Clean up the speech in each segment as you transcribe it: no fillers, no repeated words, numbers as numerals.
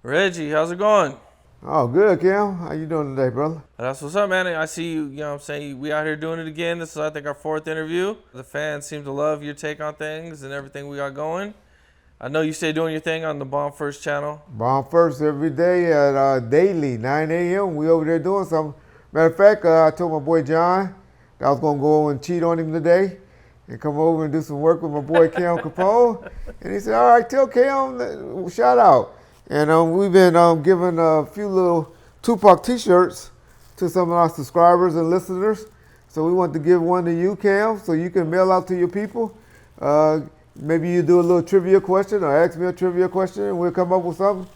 Reggie, how's it going? Oh, good, Cam. How you doing today, brother? That's what's up, man. I see you, you know what I'm saying? We out here doing it again. This is, I think, our fourth interview. The fans seem to love your take on things and everything we got going. I know you stay doing your thing on the Bomb First channel. Bomb first every day at daily, 9 a.m. We over there doing something. Matter of fact, I told my boy John that I was going to go over and cheat on him today and come over and do some work with my boy Cam Capone. And he said, all right, tell Cam, shout out. And we've been giving a few little Tupac t-shirts to some of our subscribers and listeners. So we want to give one to you, Cam, so you can mail out to your people. Maybe you do a little trivia question or ask me a trivia question and we'll come up with something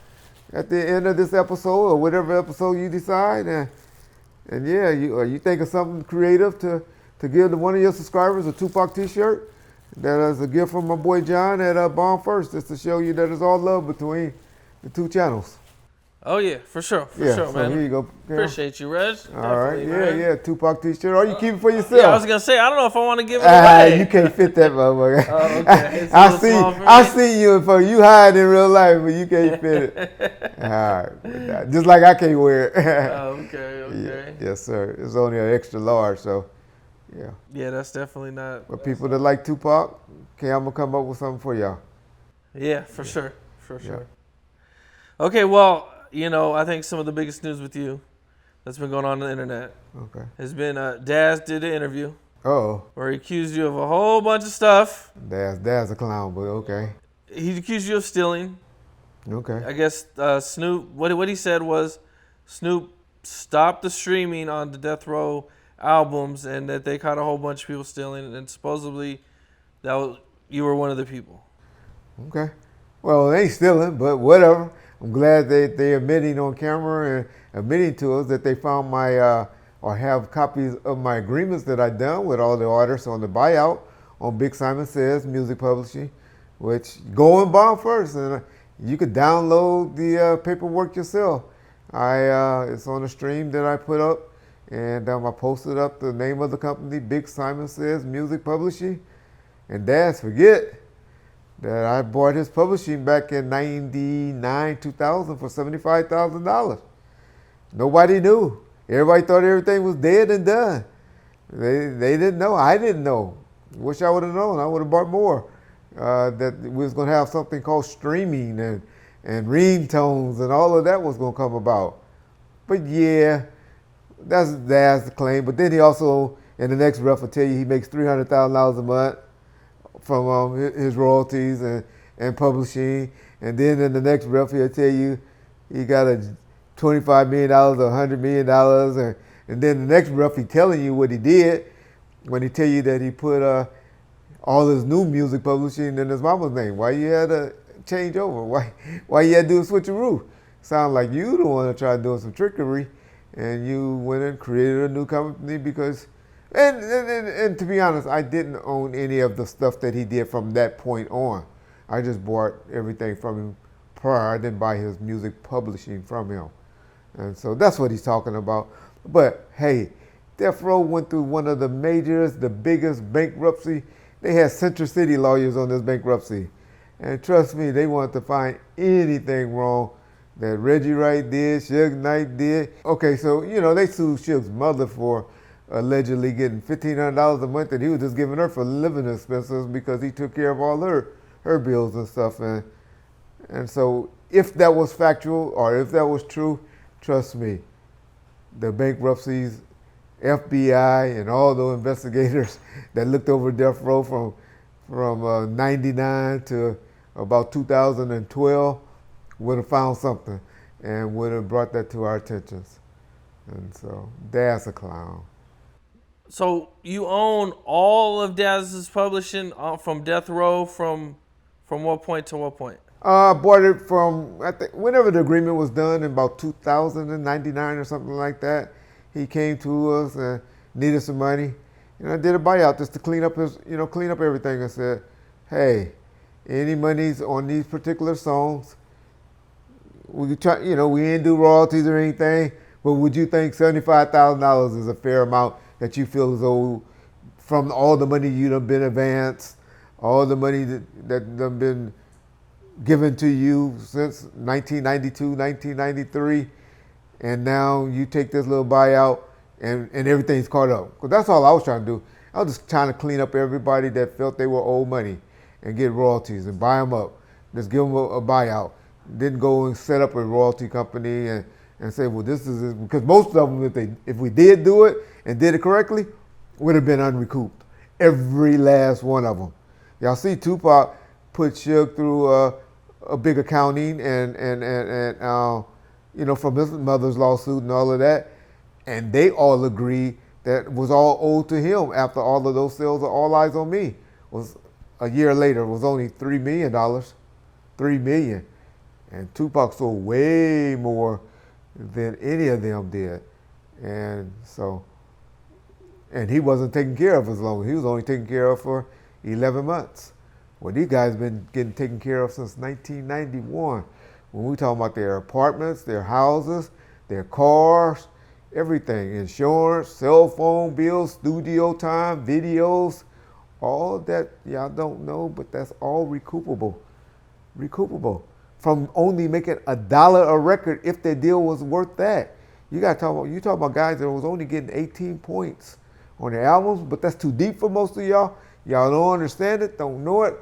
at the end of this episode or whatever episode you decide. And yeah, you think of something creative to give to one of your subscribers, a Tupac t-shirt. That is a gift from my boy John at Bomb First, just to show you that it's all love between the two channels. Oh, yeah, for sure, So man. here you go. Cam. Appreciate you, Reg. All right, man. yeah, Tupac t-shirt. Or you keep it for yourself. Yeah, I was going to say, I don't know if I want to give it away. You can't fit that motherfucker. Oh, okay. It's a little small for me. I see you for you hide in real life, but you can't fit it. All right, just like I can't wear it. Okay. Yes, sir. It's only an extra large, so yeah. Yeah, that's definitely not. But people that like Tupac, okay, I'm gonna come up with something for y'all. Yeah, for sure. Okay, well, I think some of the biggest news with you that's been going on the internet Okay. has been Daz did an interview Oh, where he accused you of a whole bunch of stuff. Daz a clown, but okay. He accused you of stealing. Okay. I guess Snoop, what he said was Snoop stopped the streaming on the Death Row albums and that they caught a whole bunch of people stealing, and supposedly you were one of the people. Okay. Well, they ain't stealing, but whatever. I'm glad they admitting on camera and admitting to us that they found my or have copies of my agreements that I done with all the artists on the buyout on Big Simon Says Music Publishing, which go and Bomb First, and you could download the paperwork yourself. It's on a stream that I put up, and I posted up the name of the company, Big Simon Says Music Publishing, and Daz forget that I bought his publishing back in 99, 2000 for $75,000. Nobody knew. Everybody thought everything was dead and done. They didn't know. I didn't know. Wish I would have known. I would have bought more. That we was going to have something called streaming and ringtones and all of that was going to come about. But yeah, that's the claim. But then he also, in the next breath, will tell you he makes $300,000 a month from his royalties and publishing. And then in the next breath, he'll tell you he got a $25 million or $100 million. And then the next breath, he telling you what he did when he tell you that he put all his new music publishing in his mama's name. Why you had to change over? Why you had to do a switcheroo? Sound like you the one to try doing some trickery, and you went and created a new company because. And to be honest, I didn't own any of the stuff that he did from that point on. I just bought everything from him prior. I didn't buy his music publishing from him. And so that's what he's talking about. But hey, Death Row went through one of the biggest bankruptcy. They had Central City lawyers on this bankruptcy. And trust me, they wanted to find anything wrong that Reggie Wright did, Suge Knight did. Okay, so, they sued Suge's mother for allegedly getting $1,500 a month, and he was just giving her for living expenses because he took care of all her bills and stuff. And so if that was factual or if that was true, trust me, the bankruptcies, FBI, and all the investigators that looked over Death Row from 99 to about 2012 would have found something and would have brought that to our attentions. And so that's a clown. So you own all of Daz's publishing from Death Row from what point to what point? I bought it from, I think, whenever the agreement was done in about 2099 or something like that. He came to us and needed some money. And I did a buyout just to clean up everything and said, hey, any monies on these particular songs, we could try, we didn't do royalties or anything, but would you think $75,000 is a fair amount that you feel as though from all the money you done been advanced, all the money that done been given to you since 1992, 1993, and now you take this little buyout and everything's caught up. Because that's all I was trying to do. I was just trying to clean up everybody that felt they were owed money and get royalties and buy them up. Just give them a buyout. Didn't go and set up a royalty company and say, well, this is it. Because most of them, if we did do it and did it correctly, would have been unrecouped. Every last one of them. Y'all see Tupac put Suge through a big accounting and from his mother's lawsuit and all of that, and they all agreed that was all owed to him after all of those sales of All Eyes on Me. Was a year later was only $3 million, $3 million, and Tupac sold way more than any of them did, and he wasn't taken care of as long. He was only taken care of for 11 months. Well, these guys been getting taken care of since 1991. When we talk about their apartments, their houses, their cars, everything, insurance, cell phone bills, studio time, videos, all that y'all don't know, but that's all recoupable. Recoupable. From only making $1 a record if their deal was worth that. You talk about guys that was only getting 18 points on their albums, but that's too deep for most of y'all. Y'all don't understand it, don't know it,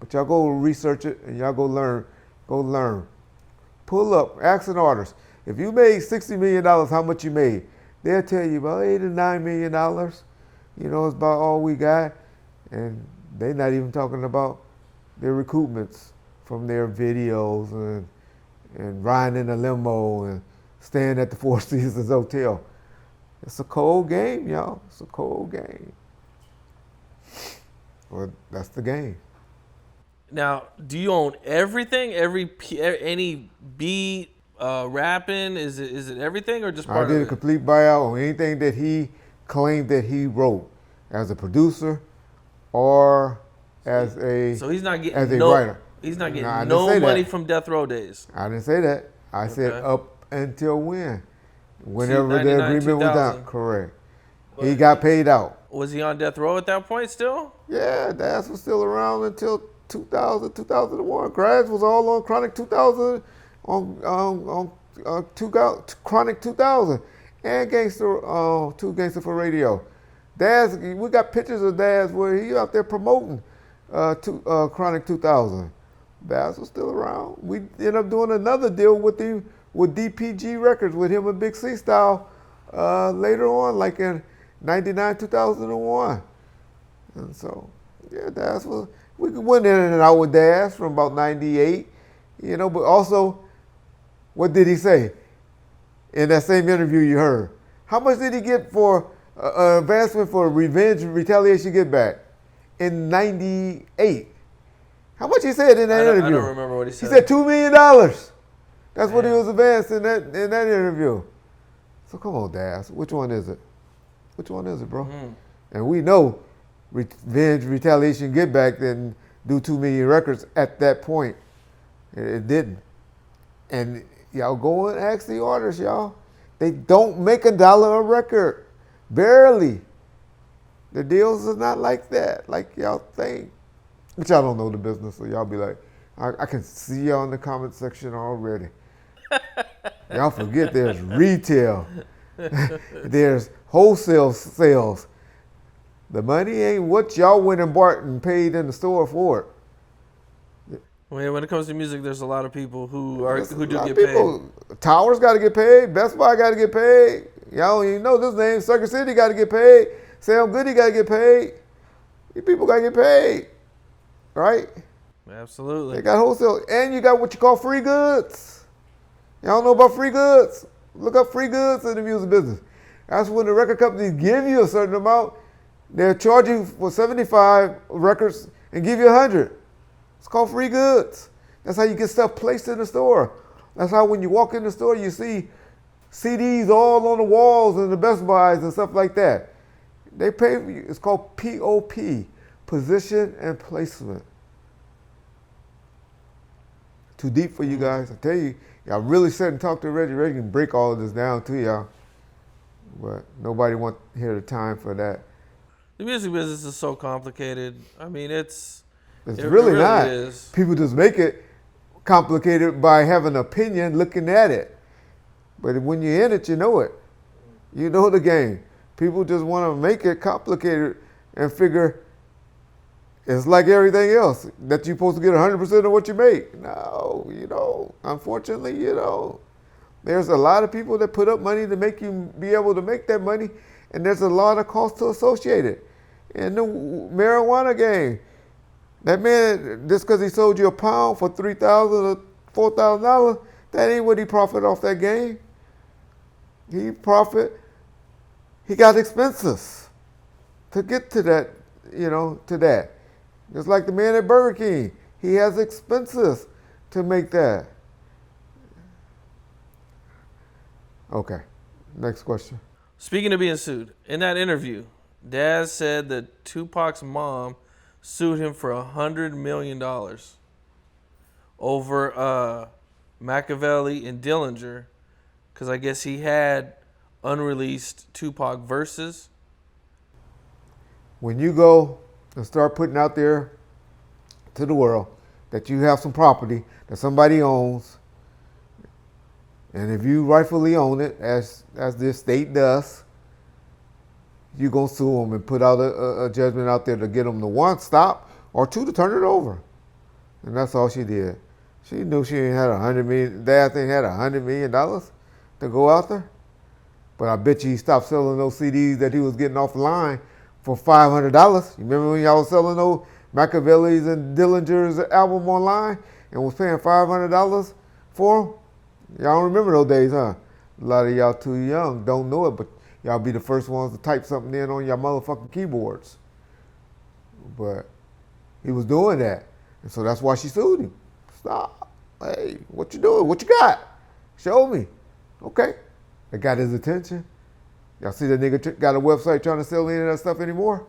but y'all go research it and y'all go learn. Go learn. Pull up, ask an artist. If you made $60 million, how much you made? They'll tell you about $8 to $9 million. It's about all we got. And they're not even talking about their recoupments from their videos and riding in a limo and staying at the Four Seasons Hotel. It's a cold game, y'all. It's a cold game. Well, that's the game. Now, do you own everything? Any beat, rapping? Is it everything or just part of it? I did a complete buyout on anything that he claimed that he wrote as a producer or as a So he's not getting as a writer. He's not getting no money from Death Row days. I didn't say that. I said up until when? Whenever the 99, agreement was 2000. done. Correct. He got paid out. Was he on Death Row at that point still? Yeah, Daz was still around until 2000, 2001. Grads was all on Chronic 2000, Chronic 2000, and Two Gangster for Radio. Daz, we got pictures of Daz where he out there promoting Chronic 2000. Daz was still around. We ended up doing another deal with DPG Records with him and Big C Style later on, like in 99, 2001. And so, yeah, Daz was. We went in and out with Daz from about 98, but also, what did he say in that same interview you heard? How much did he get for advancement for Revenge and Retaliation Get Back in 98? How much he said in that interview? I don't remember what he said. He said $2 million. That's what he was advanced in that interview. So come on, Daz. Which one is it? Which one is it, bro? Mm. And we know Revenge, Retaliation, Get Back didn't do 2 million records at that point. It didn't. And y'all go and ask the artists, y'all. They don't make $1 a record. Barely. The deals are not like that, like y'all think. But y'all don't know the business, so y'all be like, I can see y'all in the comment section already. Y'all forget there's retail. There's wholesale sales. The money ain't what y'all went and bought and paid in the store for it. Well, when it comes to music, there's a lot of people who do get paid. Towers got to get paid. Best Buy got to get paid. Y'all don't even know this name. Circuit City got to get paid. Sam Goody got to get paid. These people got to get paid. Right? Absolutely. They got wholesale. And you got what you call free goods. Y'all know about free goods? Look up free goods in the music business. That's when the record companies give you a certain amount. They'll charge you for 75 records and give you 100. It's called free goods. That's how you get stuff placed in the store. That's how when you walk in the store, you see CDs all on the walls and the Best Buys and stuff like that. They pay for you. It's called POP, position and placement. Too deep for you guys. I tell you, y'all really sit and talk to Reggie. Reggie can break all of this down to y'all. But nobody want here the time for that. The music business is so complicated. I mean, it really not. Is. People just make it complicated by having an opinion looking at it. But when you're in it, you know it. You know the game. People just want to make it complicated and figure it's like everything else, that you're supposed to get 100% of what you make. No, unfortunately, there's a lot of people that put up money to make you be able to make that money, and there's a lot of cost to associate it. And the marijuana game, that man, just because he sold you a pound for $3,000 or $4,000, that ain't what he profit off that game. He got expenses to get to that, to that. Just like the man at Burger King, he has expenses to make that. Okay, next question. Speaking of being sued, in that interview, Daz said that Tupac's mom sued him for $100 million over Machiavelli and Dillinger, because I guess he had unreleased Tupac verses. When you go and start putting out there to the world that you have some property that somebody owns, and if you rightfully own it, as the state does, you're going to sue them and put out a judgment out there to get them to, one, stop, or two, to turn it over. And that's all she did. She knew she ain't had $100 million. Dad thing had $100 million to go out there. But I bet you he stopped selling those CDs that he was getting off the line for $500. You remember when y'all was selling those Machiavelli's and Dillinger's album online and was paying $500 for them? Y'all don't remember those days, huh? A lot of y'all too young, don't know it, but y'all be the first ones to type something in on your motherfucking keyboards. But he was doing that. And so that's why she sued him. Stop. Hey, what you doing? What you got? Show me. Okay. It got his attention. Y'all see that nigga got a website trying to sell any of that stuff anymore?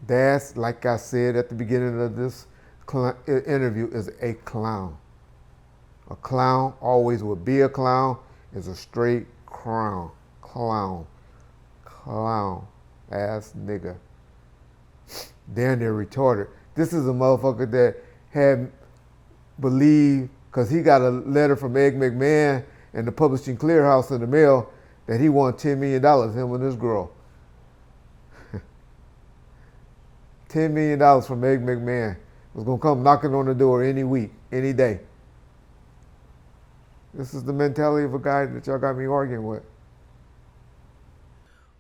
That's, like I said at the beginning of this interview, is a clown. A clown always would be a clown, is a straight clown. Clown. Ass nigga. Damn, they're retarded. This is a motherfucker that had believed, because he got a letter from Ed McMahon and the Publishing Clearhouse in the mail, that he won $10 million, him and this girl. $10 million from Ed McMahon was going to come knocking on the door any week, any day. This is the mentality of a guy that y'all got me arguing with.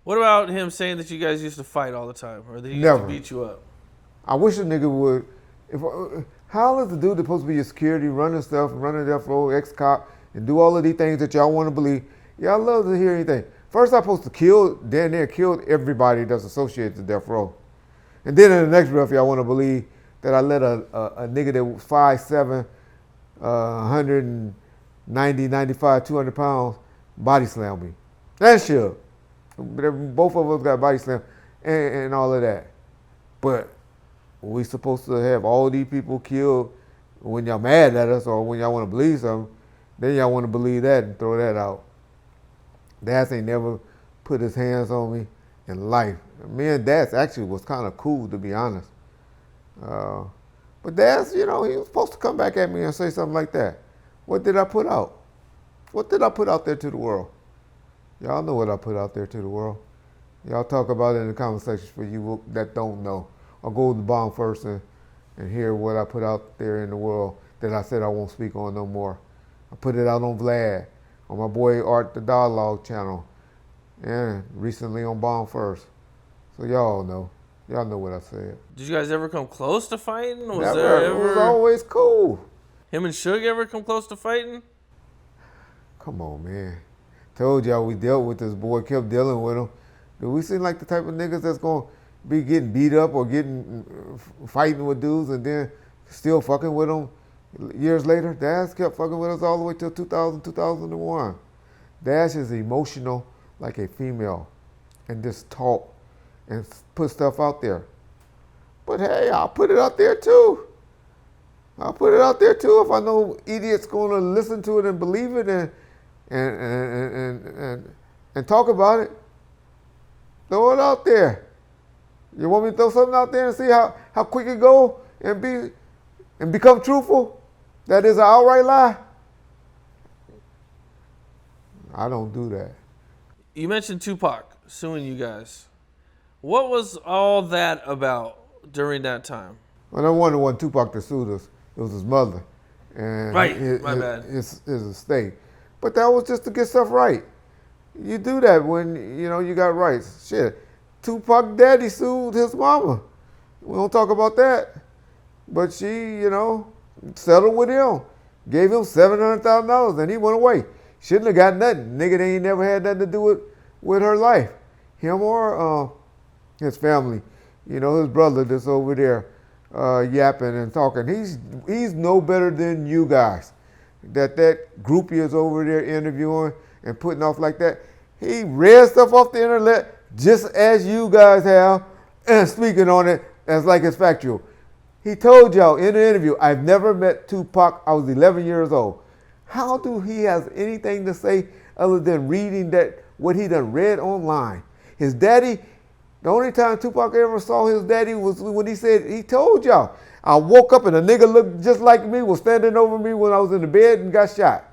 What about him saying that you guys used to fight all the time, or that he used Never. to beat you up? I wish a nigga would. How is the dude that's supposed to be your security, running stuff, running death row, ex-cop, and do all of these things that y'all want to believe? Y'all love to hear anything. First, I'm supposed to killed everybody that's associated to death row. And then in the next breath, y'all want to believe that I let a nigga that was 5'7", 190, 95, 200 pounds, body slam me. That's shit. Both of us got body slam and all of that. But we supposed to have all these people killed when y'all mad at us or when y'all want to believe something. Then y'all want to believe that and throw that out. Daz ain't never put his hands on me in life. Me and Daz actually was kind of cool, to be honest. But Daz, he was supposed to come back at me and say something like that. What did I put out? What did I put out there to the world? Y'all know what I put out there to the world. Y'all talk about it in the comment section for you that don't know. Or go to the bomb first and hear what I put out there in the world that I said I won't speak on no more. I put it out on Vlad, on my boy Art the Dialogue channel, and recently on Bomb First. So y'all know. Y'all know what I said. Did you guys ever come close to fighting? Never. It was always cool. Him and Suge ever come close to fighting? Come on, man. Told y'all we dealt with this boy, kept dealing with him. Do we seem like the type of niggas that's going to be getting beat up or fighting with dudes and then still fucking with them years later? Daz kept fucking with us all the way till 2000, 2001. Daz is emotional like a female and just talk and put stuff out there. But hey, I'll put it out there too. I'll put it out there too if I know idiots going to listen to it and believe it and talk about it. Throw it out there. You want me to throw something out there and see how quick it go and become truthful? That is an outright lie. I don't do that. You mentioned Tupac suing you guys. What was all that about during that time? Well, I wonder when Tupac that sued us. It was his mother and Right, my bad. his estate. But that was just to get stuff right. You do that when you got rights. Shit, Tupac daddy sued his mama. We don't talk about that. But she, settled with him, gave him $700,000, and he went away. Shouldn't have got nothing. Nigga, they ain't never had nothing to do with her life. Him or his family. His brother that's over there yapping and talking. He's no better than you guys. That groupie is over there interviewing and putting off like that. He read stuff off the internet just as you guys have and speaking on it as like it's factual. He told y'all in the interview, I've never met Tupac. I was 11 years old. How do he have anything to say other than reading what he done read online? His daddy, the only time Tupac ever saw his daddy was when he told y'all, I woke up and a nigga looked just like me, was standing over me when I was in the bed and got shot.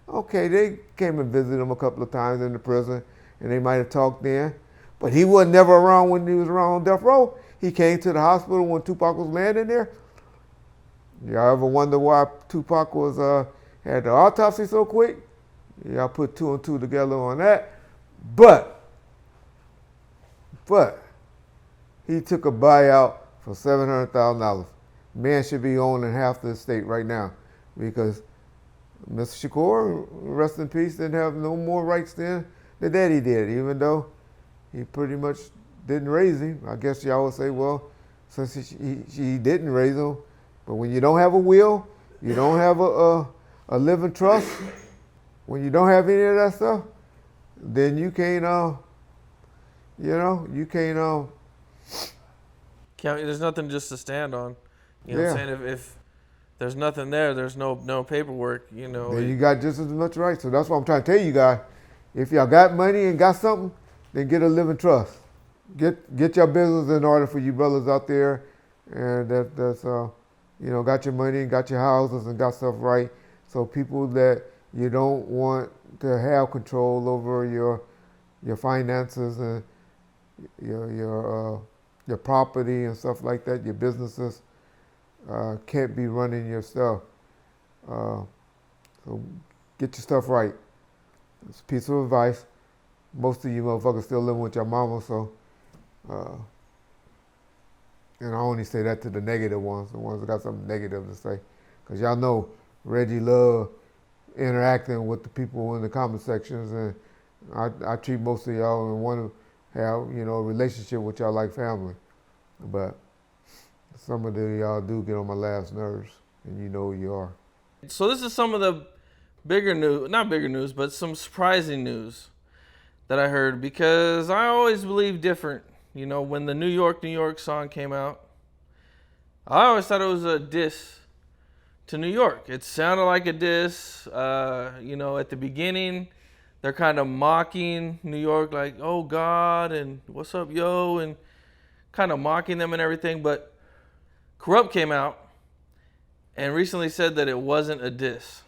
Okay, they came and visited him a couple of times in the prison, and they might have talked then. But he wasn't never around when he was around on death row. He came to the hospital when Tupac was landing there. Y'all ever wonder why Tupac had the autopsy so quick? Y'all put two and two together on that. But he took a buyout for $700,000. Man should be owning half the estate right now because Mr. Shakur, rest in peace, didn't have no more rights than the daddy did, even though he pretty much didn't raise him. I guess y'all would say, well, since he didn't raise him, but when you don't have a will, you don't have a living trust, when you don't have any of that stuff, then you can't, There's nothing just to stand on. You know what I'm saying? If there's nothing there, there's no paperwork, Then you got just as much right. So that's what I'm trying to tell you guys. If y'all got money and got something, then get a living trust. Get your business in order for you brothers out there, and that's got your money and got your houses and got stuff right. So people that you don't want to have control over your finances and your property and stuff like that, your businesses can't be running your stuff. So get your stuff right. It's a piece of advice. Most of you motherfuckers still living with your mama, so and I only say that to the negative ones, the ones that got something negative to say. Because y'all know Reggie love interacting with the people in the comment sections, and I treat most of y'all and want to have, a relationship with y'all like family. But some of y'all do get on my last nerves, and you know who you are. So this is some of the not bigger news, but some surprising news that I heard, because I always believe different. When the New York song came out, I always thought it was a diss to New York. It sounded like a diss. At the beginning, they're kind of mocking New York, like, oh God, and what's up, yo, and kind of mocking them and everything. But Corrupt came out and recently said that it wasn't a diss,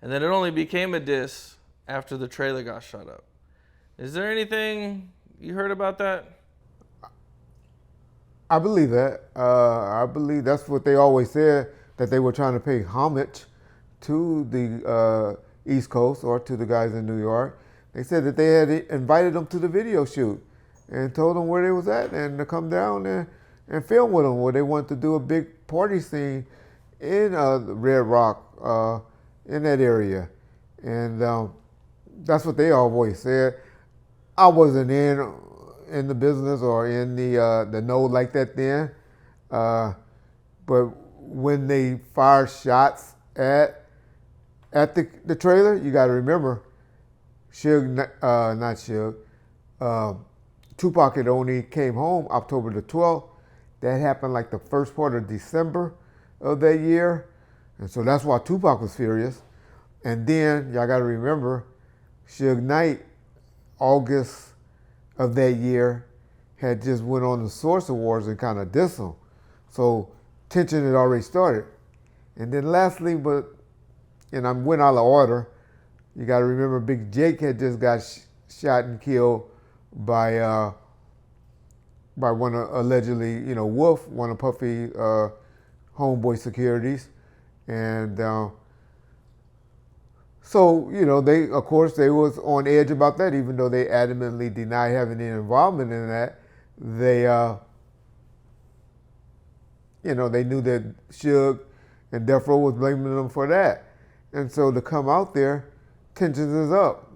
and that it only became a diss after the trailer got shot up. Is there anything you heard about that? I believe that. I believe that's what they always said, that they were trying to pay homage to the East Coast or to the guys in New York. They said that they had invited them to the video shoot and told them where they was at and to come down and film with them, where they wanted to do a big party scene in Red Rock, in that area. And that's what they always said. I wasn't in the business or in the know like that then. But when they fired shots at the trailer, you got to remember, Tupac had only came home October the 12th. That happened like the first part of December of that year. And so that's why Tupac was furious. And then y'all got to remember, Suge Knight, August of that year, had just went on the Source Awards and kind of dissed him. So tension had already started. And then lastly, and I went out of order, you got to remember Big Jake had just got shot and killed by one of, allegedly, Wolf, one of Puffy homeboy securities. And so, they, of course, they was on edge about that, even though they adamantly deny having any involvement in that. They, they knew that Suge and Death Row was blaming them for that. And so to come out there, tensions is up,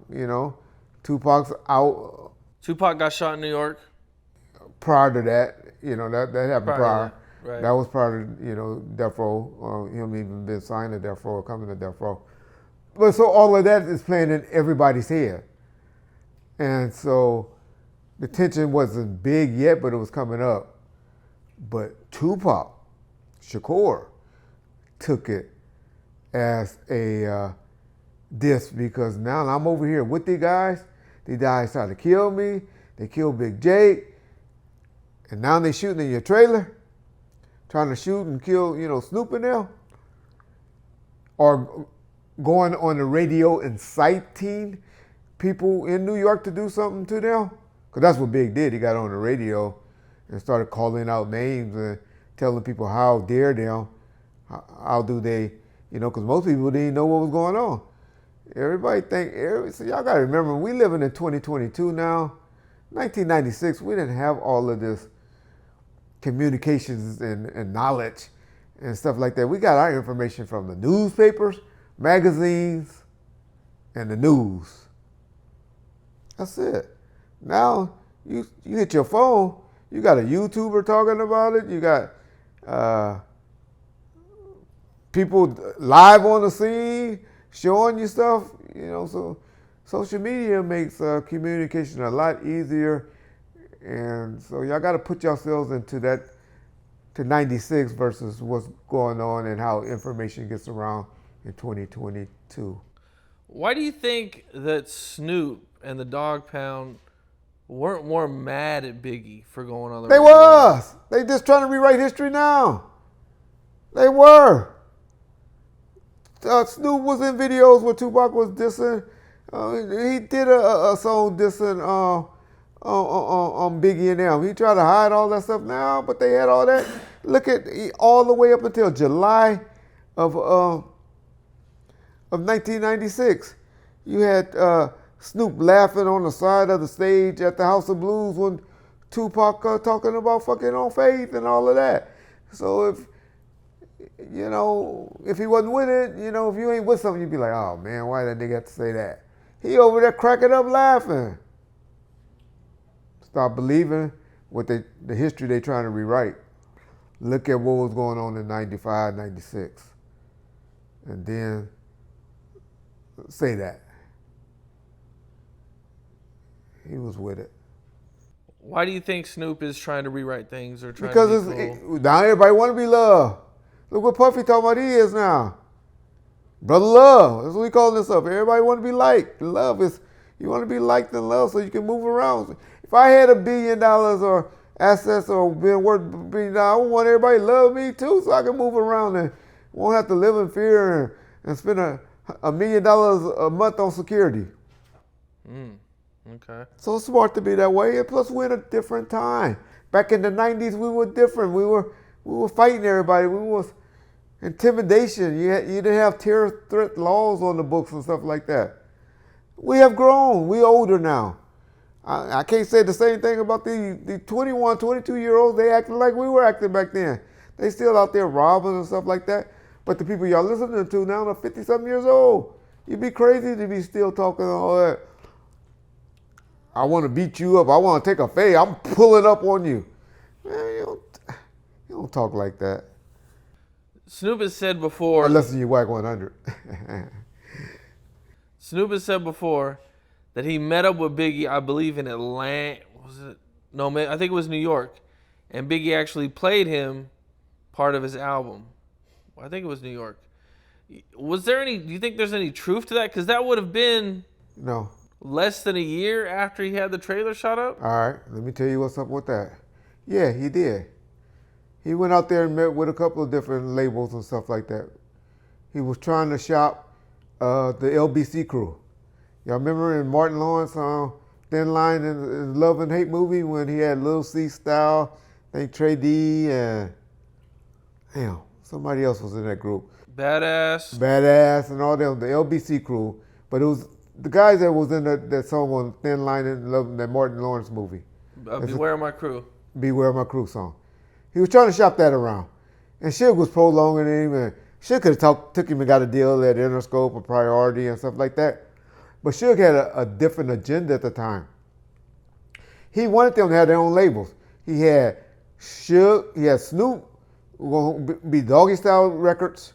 Tupac's out. Tupac got shot in New York. Prior to that, that happened prior. Right. That was part of, Death Row, him even been signed to Death Row or coming to Death Row. But so all of that is playing in everybody's head. And so the tension wasn't big yet, but it was coming up. But Tupac Shakur took it as a diss because now I'm over here with these guys. These guys tried to kill me. They killed Big Jake. And now they shooting in your trailer, trying to shoot and kill, Snoop in there. Or going on the radio inciting people in New York to do something to them. Because that's what Big did. He got on the radio and started calling out names and telling people how dare them, how do they, because most people didn't know what was going on. Everybody so y'all got to remember, we living in 2022 now. 1996, we didn't have all of this communications and knowledge and stuff like that. We got our information from the newspapers, magazines, and the news. That's it. Now, you hit your phone, you got a YouTuber talking about it, you got people live on the scene showing you stuff, so social media makes communication a lot easier. And so y'all got to put yourselves into that, to 96 versus what's going on and how information gets around in 2022. Why do you think that Snoop and the Dog Pound weren't more mad at Biggie for going on the They radio? was. They just trying to rewrite history now. They were. Snoop was in videos where Tupac was dissing. He did a song dissing on Biggie and them. He tried to hide all that stuff now, but they had all that. Look at all the way up until July of 1996. You had Snoop laughing on the side of the stage at the House of Blues when Tupac talking about fucking on faith and all of that. So if he wasn't with it, if you ain't with something, you'd be like, oh man, why did that nigga have to say that? He over there cracking up laughing. Stop believing what the history they trying to rewrite. Look at what was going on in 95, 96. And then say that. He was with it. Why do you think Snoop is trying to rewrite things or trying because to be cool? Now everybody want to be loved. Look what Puffy talking about he is now. Brother Love. That's what we call this up. Everybody want to be liked. Love is, you want to be liked and loved so you can move around. If I had $1 billion or assets or been worth $1 billion, I would want everybody to love me too so I can move around and won't have to live in fear and spend $1 million a month on security. Okay. So it's smart to be that way. And plus, we're in a different time. Back in the 90s, we were different. We were fighting everybody. We was intimidation. You didn't have terror threat laws on the books and stuff like that. We have grown. We older now. I can't say the same thing about the 21, 22-year-olds. They acting like we were acting back then. They still out there robbing and stuff like that. But the people y'all listening to now are 50-something years old. You'd be crazy to be still talking all that. I want to beat you up. I want to take a fade. I'm pulling up on you. Man, you don't talk like that. Snoop has said before. Unless you whack 100. Snoop has said before that he met up with Biggie, I believe in Atlanta. Was it? No, I think it was New York. And Biggie actually played him part of his album. I think it was New York. Was there any, do you think there's any truth to that? Because that would have been No. less than a year after he had the trailer shot up? All right, let me tell you what's up with that. Yeah, he did. He went out there and met with a couple of different labels and stuff like that. he was trying to shop the LBC crew. Y'all remember in Martin Lawrence Thin Line in Love and Hate movie when he had Lil C Style, I think Trey D, and damn, somebody else was in that group. Badass and all them, the LBC crew. But it was the guys that was in that song on Thin Line in Love, that Martin Lawrence movie. Beware of My Crew. Beware of My Crew song. He was trying to shop that around. And Suge was prolonging him, and Suge could have took him and got a deal at Interscope or Priority and stuff like that. But Suge had a different agenda at the time. He wanted them to have their own labels. He had Suge, he had Snoop, going to be Doggy Style Records.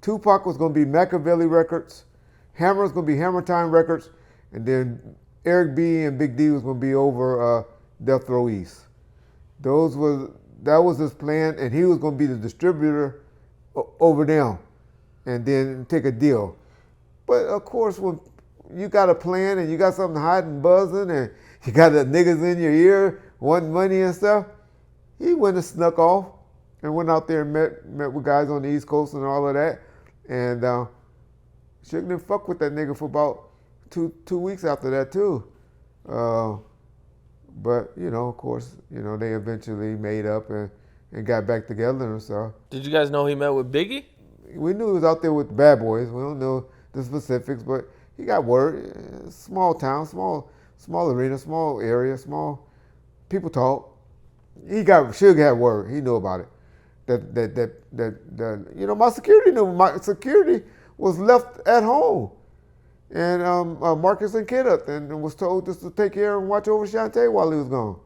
Tupac was going to be Machiavelli Records. Hammer was going to be Hammer Time Records. And then Eric B. and Big D was going to be over Death Row East. That was his plan, and he was going to be the distributor over them and then take a deal. But of course, when you got a plan and you got something hot and buzzing and you got the niggas in your ear wanting money and stuff, he went and snuck off and went out there and met with guys on the East Coast and all of that. And Suge didn't fuck with that nigga for about two weeks after that too. But, of course, they eventually made up and got back together and stuff. Did you guys know he met with Biggie? We knew he was out there with the Bad Boys. We don't know the specifics, but he got word. Small town, small arena, small area, small people talk. Suge had word. He knew about it. That my security knew. My security was left at home. And Marcus and Kiddup, and was told just to take care and watch over Shantae while he was gone.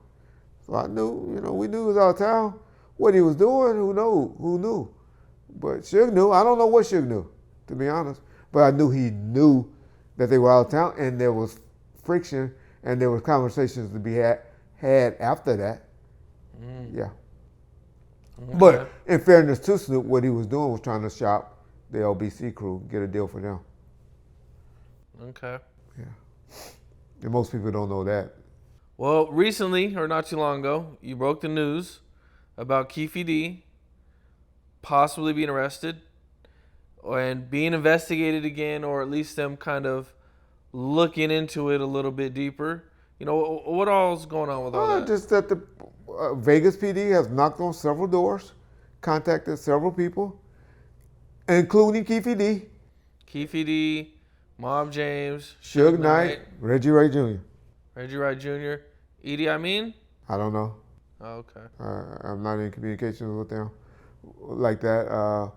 So I knew, we knew he was out of town. What he was doing, who knew? But Suge knew. I don't know what Suge knew, to be honest. But I knew he knew that they were out of town, and there was friction, and there was conversations to be had after that. Yeah. Okay. But in fairness to Snoop, what he was doing was trying to shop the LBC crew, get a deal for them. Okay. Yeah. And most people don't know that. Well, recently, or not too long ago, you broke the news about Keefe D possibly being arrested and being investigated again, or at least them kind of looking into it a little bit deeper. What all's going on with all that? Just that the Vegas PD has knocked on several doors, contacted several people, including Keefe D. Keefe D, Mob James, Suge Knight, Reggie Wright Jr. Reggie Wright Jr. Edie, I mean? I don't know. Oh, okay. I'm not in communications with them like that.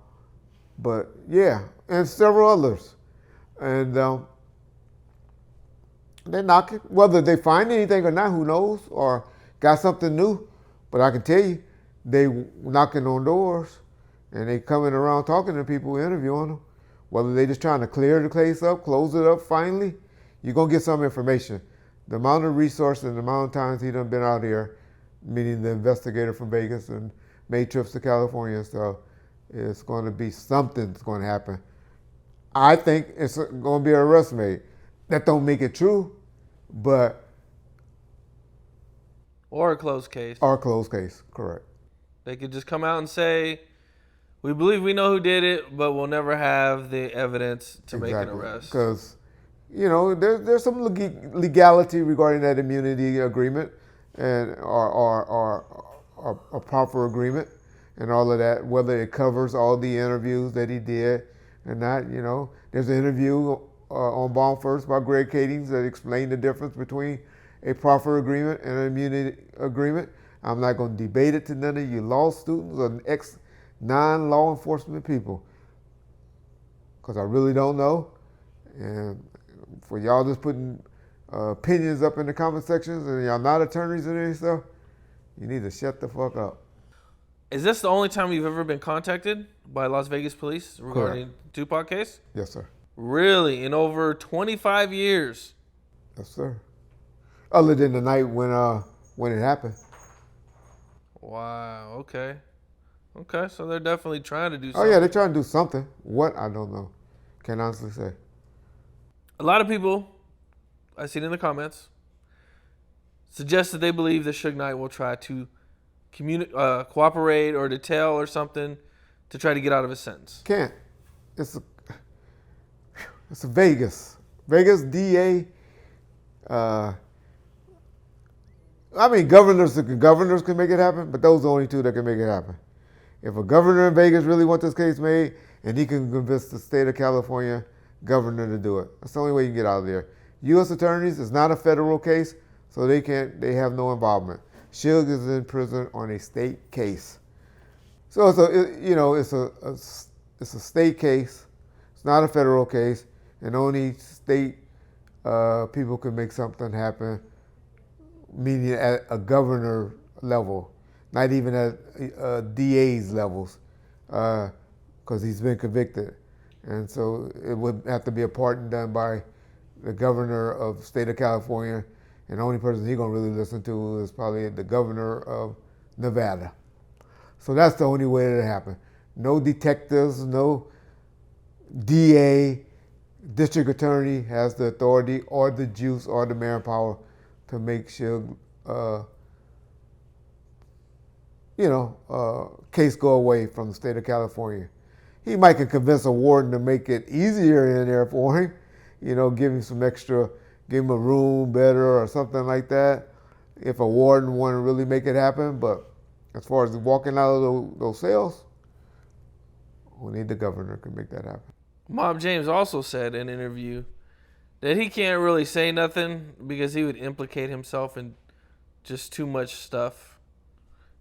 But yeah, and several others. And they're knocking. Whether they find anything or not, who knows? Or got something new. But I can tell you, they knocking on doors and they coming around talking to people, interviewing them. Whether they just trying to clear the case up, close it up finally, you're going to get some information. The amount of resources and the amount of times he done been out here, meaning the investigator from Vegas and made trips to California and stuff, it's going to be something that's going to happen. I think it's going to be an arrest made. That don't make it true, but... Or a closed case. Or a closed case, correct. They could just come out and say, we believe we know who did it, but we'll never have the evidence to make an arrest. Because, there's some legality regarding that immunity agreement and or a proper agreement and all of that, whether it covers all the interviews that he did or not. There's an interview on Bomb First by Greg Kadings that explained the difference between a proffer agreement and an immunity agreement. I'm not going to debate it to none of you law students or non-law enforcement people, because I really don't know. And for y'all just putting opinions up in the comment sections and y'all not attorneys and any stuff, you need to shut the fuck up. Is this the only time you've ever been contacted by Las Vegas police regarding the Tupac case? Yes, sir. Really? In over 25 years? Yes, sir. Other than the night when it happened. Wow. Okay. Okay, so they're definitely trying to do something. Oh, yeah, they're trying to do something. What? I don't know. Can't honestly say. A lot of people, I seen in the comments, suggest that they believe that Suge Knight will try to cooperate or to tell or something to try to get out of his sentence. Can't. it's a, it's a Vegas DA. I mean, governors can make it happen, but those are the only two that can make it happen. If a governor in Vegas really wants this case made, and he can convince the state of California governor to do it, that's the only way you can get out of there. U.S. attorneys is not a federal case, so they have no involvement. Suge is in prison on a state case, so it's a state case. It's not a federal case, and only state people can make something happen, meaning at a governor level, not even at DA's levels, because he's been convicted. And so it would have to be a pardon done by the governor of the state of California, and the only person he's going to really listen to is probably the governor of Nevada. So that's the only way it'll happen. No detectives, no DA, district attorney has the authority or the juice or the manpower to make Suge, case go away from the state of California. He might can convince a warden to make it easier in there for him, give him some extra, give him a room better or something like that, if a warden want to really make it happen. But as far as walking out of those cells, only the governor can make that happen. Mob James also said in an interview that he can't really say nothing because he would implicate himself in just too much stuff.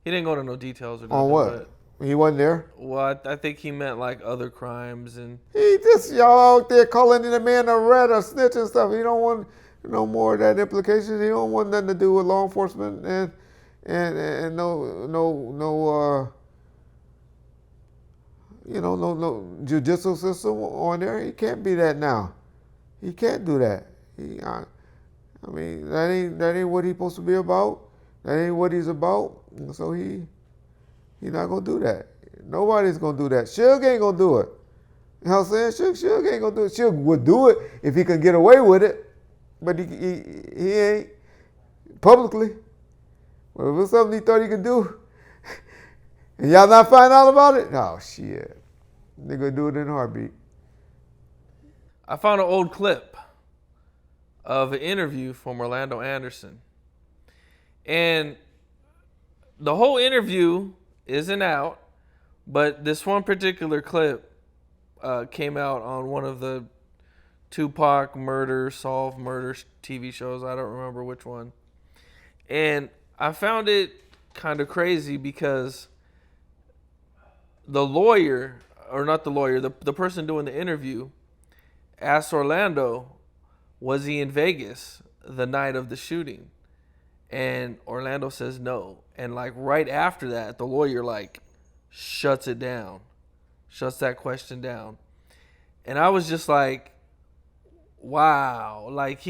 He didn't go into no details or nothing. On what? He wasn't there? Well, I think he meant like other crimes and... He just, y'all out there calling the man a rat or snitch and stuff. He don't want no more of that implication. He don't want nothing to do with law enforcement and no judicial system on there. He can't be that now. He can't do that. That ain't what he's supposed to be about. That ain't what he's about. So he's not gonna do that. Nobody's gonna do that. Suge ain't gonna do it. You know what I'm saying? Suge ain't gonna do it. Suge would do it if he could get away with it, but he ain't publicly. Well, if it's something he thought he could do, and y'all not find out about it, oh shit, they gonna do it in a heartbeat. I found an old clip of an interview from Orlando Anderson. And the whole interview isn't out, but this one particular clip came out on one of the Tupac solve murder TV shows. I don't remember which one. And I found it kind of crazy because the lawyer, or not the lawyer, the person doing the interview asked Orlando, was he in Vegas the night of the shooting? And Orlando says no. And like right after that, the lawyer like shuts it down, shuts that question down. And I was just like, wow, like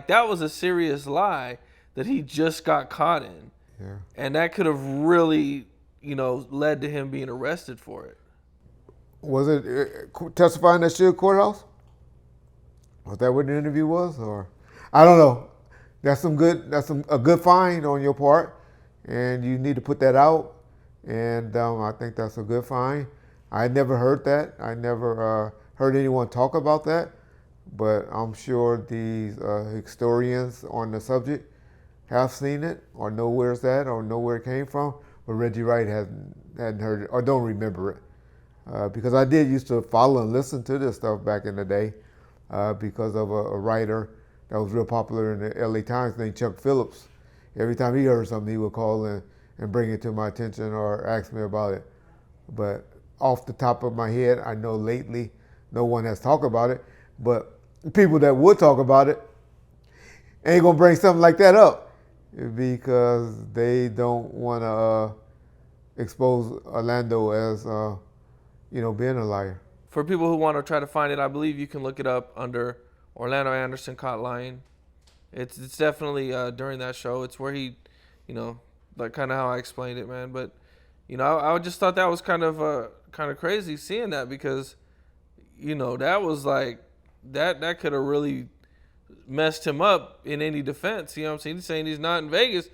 that was a serious lie that he just got caught in. Yeah. And that could have really, led to him being arrested for it. Was it testifying at Suge courthouse? Was that what the interview was, or I don't know. That's a good find on your part, and you need to put that out. And I think that's a good find. I never heard that. I never heard anyone talk about that, but I'm sure these historians on the subject have seen it, or know where it's at, or know where it came from. But Reggie Wright hadn't heard it, or don't remember it, because I did used to follow and listen to this stuff back in the day, because of a writer that was real popular in the LA Times named Chuck Phillips. Every time he heard something, he would call and bring it to my attention or ask me about it. But off the top of my head, I know lately no one has talked about it, but people that would talk about it ain't gonna bring something like that up because they don't want to expose Orlando as being a liar. For people who want to try to find it, I believe you can look it up under Orlando Anderson Caught Lying. It's definitely during that show. It's where he, like kind of how I explained it, man. But I just thought that was kind of crazy seeing that because, that was like that could have really messed him up in any defense. You know what I'm saying? He's saying he's not in Vegas.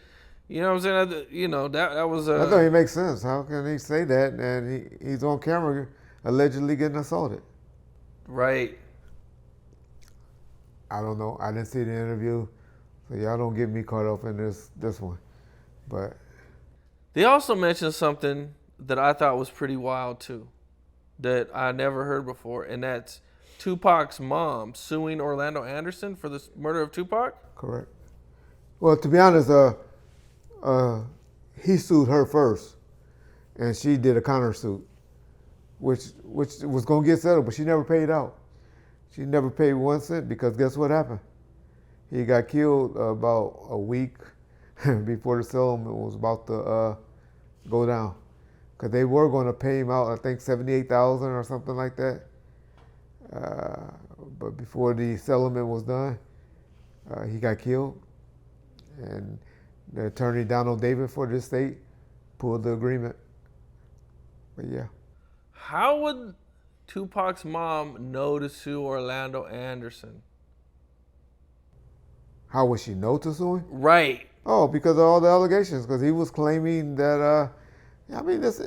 You know what I'm saying? That was. That don't even make sense. How can he say that and he's on camera allegedly getting assaulted? Right. I don't know. I didn't see the interview, so y'all don't get me caught up in this one. But They also mentioned something that I thought was pretty wild too, that I never heard before, and that's Tupac's mom suing Orlando Anderson for the murder of Tupac. correct. Well, to be honest, he sued her first, and she did a countersuit, which was gonna get settled, but she never paid out. She never paid 1 cent because guess what happened? He got killed about a week before the settlement was about to go down, because they were going to pay him out, I think $78,000 or something like that. But before the settlement was done, he got killed, and the attorney Donald David for the state pulled the agreement. But yeah, How would Tupac's mom know to sue Orlando Anderson? how would she know to sue him? Right. Oh, because of all the allegations. Because he was claiming that. I mean, this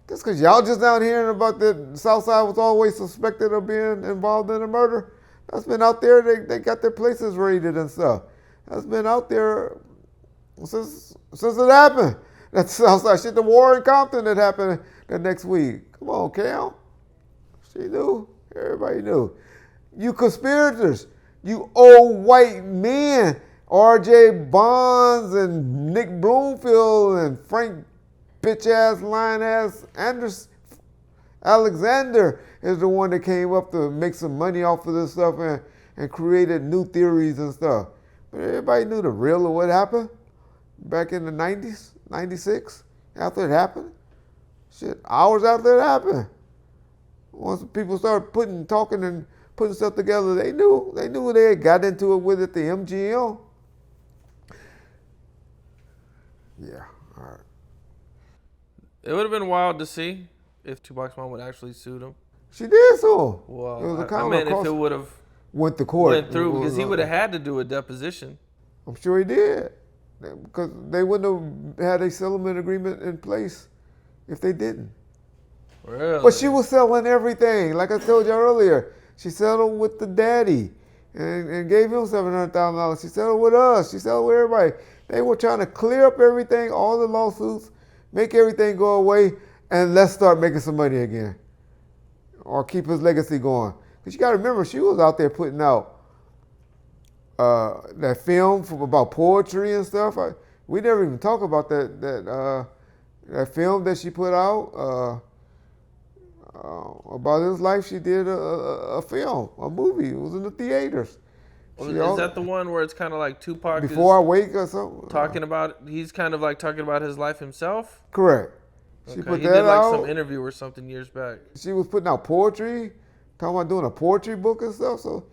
because y'all just down hearing about the Southside was always suspected of being involved in a murder. That's been out there. They got their places raided and stuff. That's been out there since it happened. That Southside shit, the war in Compton that happened the next week. Come on, Cal. She knew. Everybody knew. You conspirators. You old white men. R.J. Bonds and Nick Bloomfield and Frank bitch-ass, lying-ass Alexander is the one that came up to make some money off of this stuff and created new theories and stuff. But everybody knew the real of what happened back in the 90s, 96, after it happened. Shit, hours after it happened. Once people started talking and putting stuff together, they knew they had got into it with it, the MGM. Yeah, all right. It would have been wild to see if Tupac's mom would actually sue him. She did so. Well, It was a I counter meant if across- it would have went to court. went through, because he would have had to do a deposition. I'm sure he did. Because they wouldn't have had a settlement agreement in place if they didn't. Really? But she was selling everything. Like I told you earlier, she settled with the daddy and gave him $700,000. She settled with us. She settled with everybody. They were trying to clear up everything, all the lawsuits, make everything go away, and let's start making some money again. Or keep his legacy going. Because you got to remember, she was out there putting out that film about poetry and stuff. We never even talk about that film that she put out about his life. She did a film, a movie. It was in the theaters. Is that the one where it's kind of like Tupac Before I is Wake or something? talking about, he's kind of like talking about his life himself? Correct. She Okay, put he that did like out. some interview or something years back. She was putting out poetry, talking about doing a poetry book and stuff. So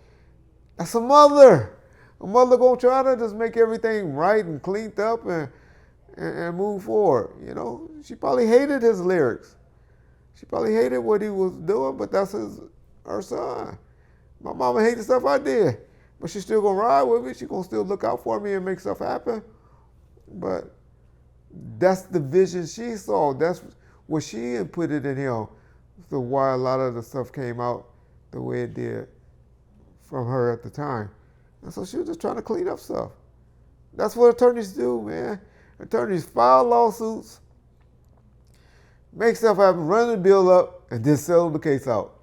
that's a mother. A mother gonna try to just make everything right and cleaned up and move forward. You know, she probably hated his lyrics. She probably hated what he was doing, but that's her son. My mama hated the stuff I did, but she's still gonna ride with me. She's gonna still look out for me and make stuff happen. But that's the vision she saw. That's what she inputted in him. So why a lot of the stuff came out the way it did from her at the time. And so she was just trying to clean up stuff. That's what attorneys do, man. Attorneys file lawsuits, make stuff happen, run the bill up, and then settle the case out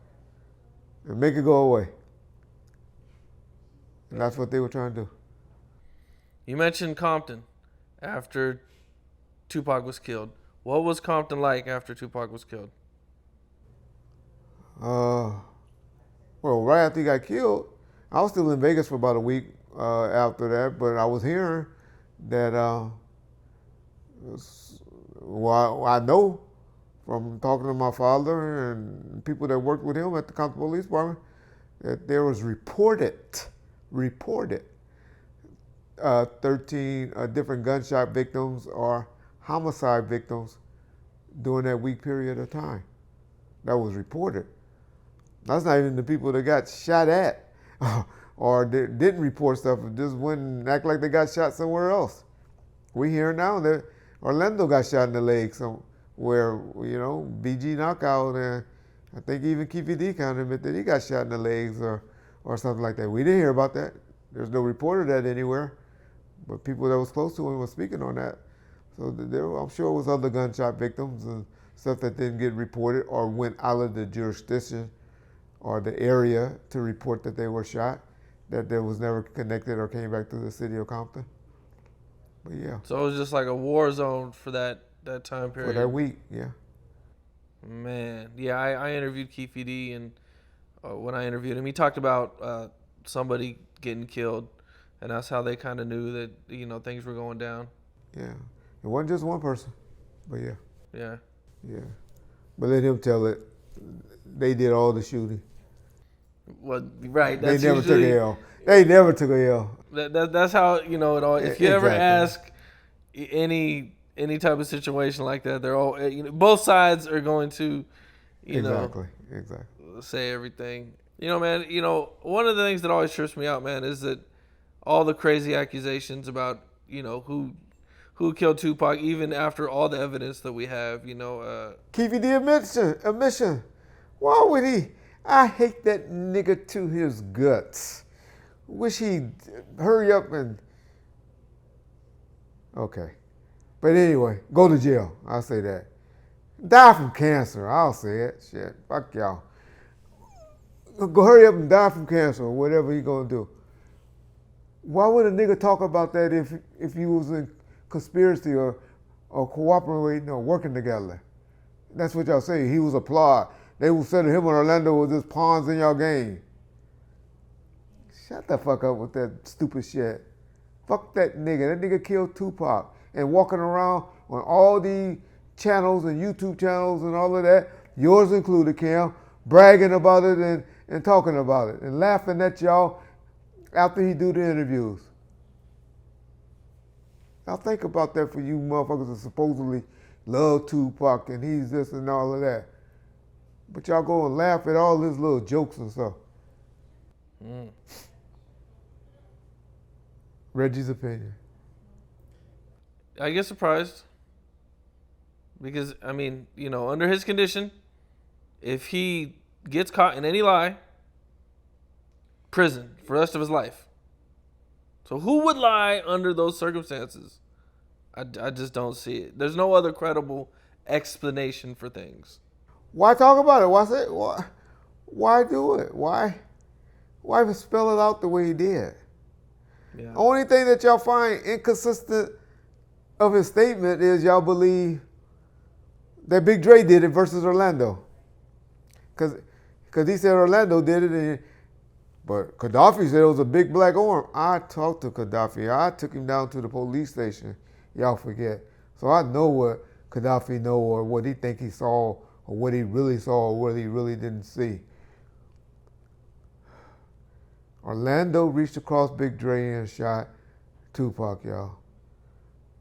and make it go away. And that's what they were trying to do. You mentioned Compton after Tupac was killed. What was Compton like after Tupac was killed? Well, right after he got killed, I was still in Vegas for about a week after that, but I was hearing that, I know from talking to my father and people that worked with him at the Compton Police Department, that there was reported 13 different gunshot victims or homicide victims during that week period of time. That was reported. That's not even the people that got shot at or didn't report stuff, just went and act like they got shot somewhere else. We hear now that Orlando got shot in the leg somewhere, BG knockout, and I think even Keefe kind of admitted that he got shot in the legs or something like that. We didn't hear about that. There's no report of that anywhere. But people that was close to him were speaking on that. So I'm sure it was other gunshot victims and stuff that didn't get reported or went out of the jurisdiction or the area to report that they were shot, that there was never connected or came back to the city of Compton. But yeah. So it was just like a war zone for that time period. For that week, yeah. Man, yeah, I interviewed Keefe and when I interviewed him, he talked about somebody getting killed, and that's how they kind of knew that things were going down. Yeah, it wasn't just one person, but yeah. Yeah. Yeah, but let him tell it. They did all the shooting. Well, right. They never took a L. They never took a L. That's how it all. If you ever ask any type of situation like that, they're all both sides are going to exactly say everything. Man. One of the things that always trips me out, man, is that all the crazy accusations about who killed Tupac, even after all the evidence that we have. Keefe admission. Why would he? I hate that nigga to his guts. Wish he'd hurry up and. Okay. But anyway, go to jail. I'll say that. Die from cancer. I'll say it. Shit. Fuck y'all. Go hurry up and die from cancer or whatever you gonna do. Why would a nigga talk about that if you was in conspiracy or cooperating or working together? That's what y'all say. He was a plot. They will say him and Orlando was just pawns in y'all game. Shut the fuck up with that stupid shit. Fuck that nigga. That nigga killed Tupac and walking around on all these channels and YouTube channels and all of that, yours included, Cam, bragging about it and talking about it and laughing at y'all after he do the interviews. Now think about that for you motherfuckers that supposedly love Tupac and he's this and all of that. But y'all go and laugh at all his little jokes and stuff. Reggie's opinion. I get surprised because, under his condition, if he gets caught in any lie, prison for the rest of his life. So who would lie under those circumstances? I just don't see it. There's no other credible explanation for things. Why talk about it? Why do it? Why spell it out the way he did? Yeah. The only thing that y'all find inconsistent of his statement is y'all believe that Big Dre did it versus Orlando. Because he said Orlando did it, but Gaddafi said it was a big black arm. I talked to Gaddafi. I took him down to the police station. Y'all forget. So I know what Gaddafi know or what he think he saw or what he really saw or what he really didn't see. Orlando reached across Big Dre and shot Tupac, y'all.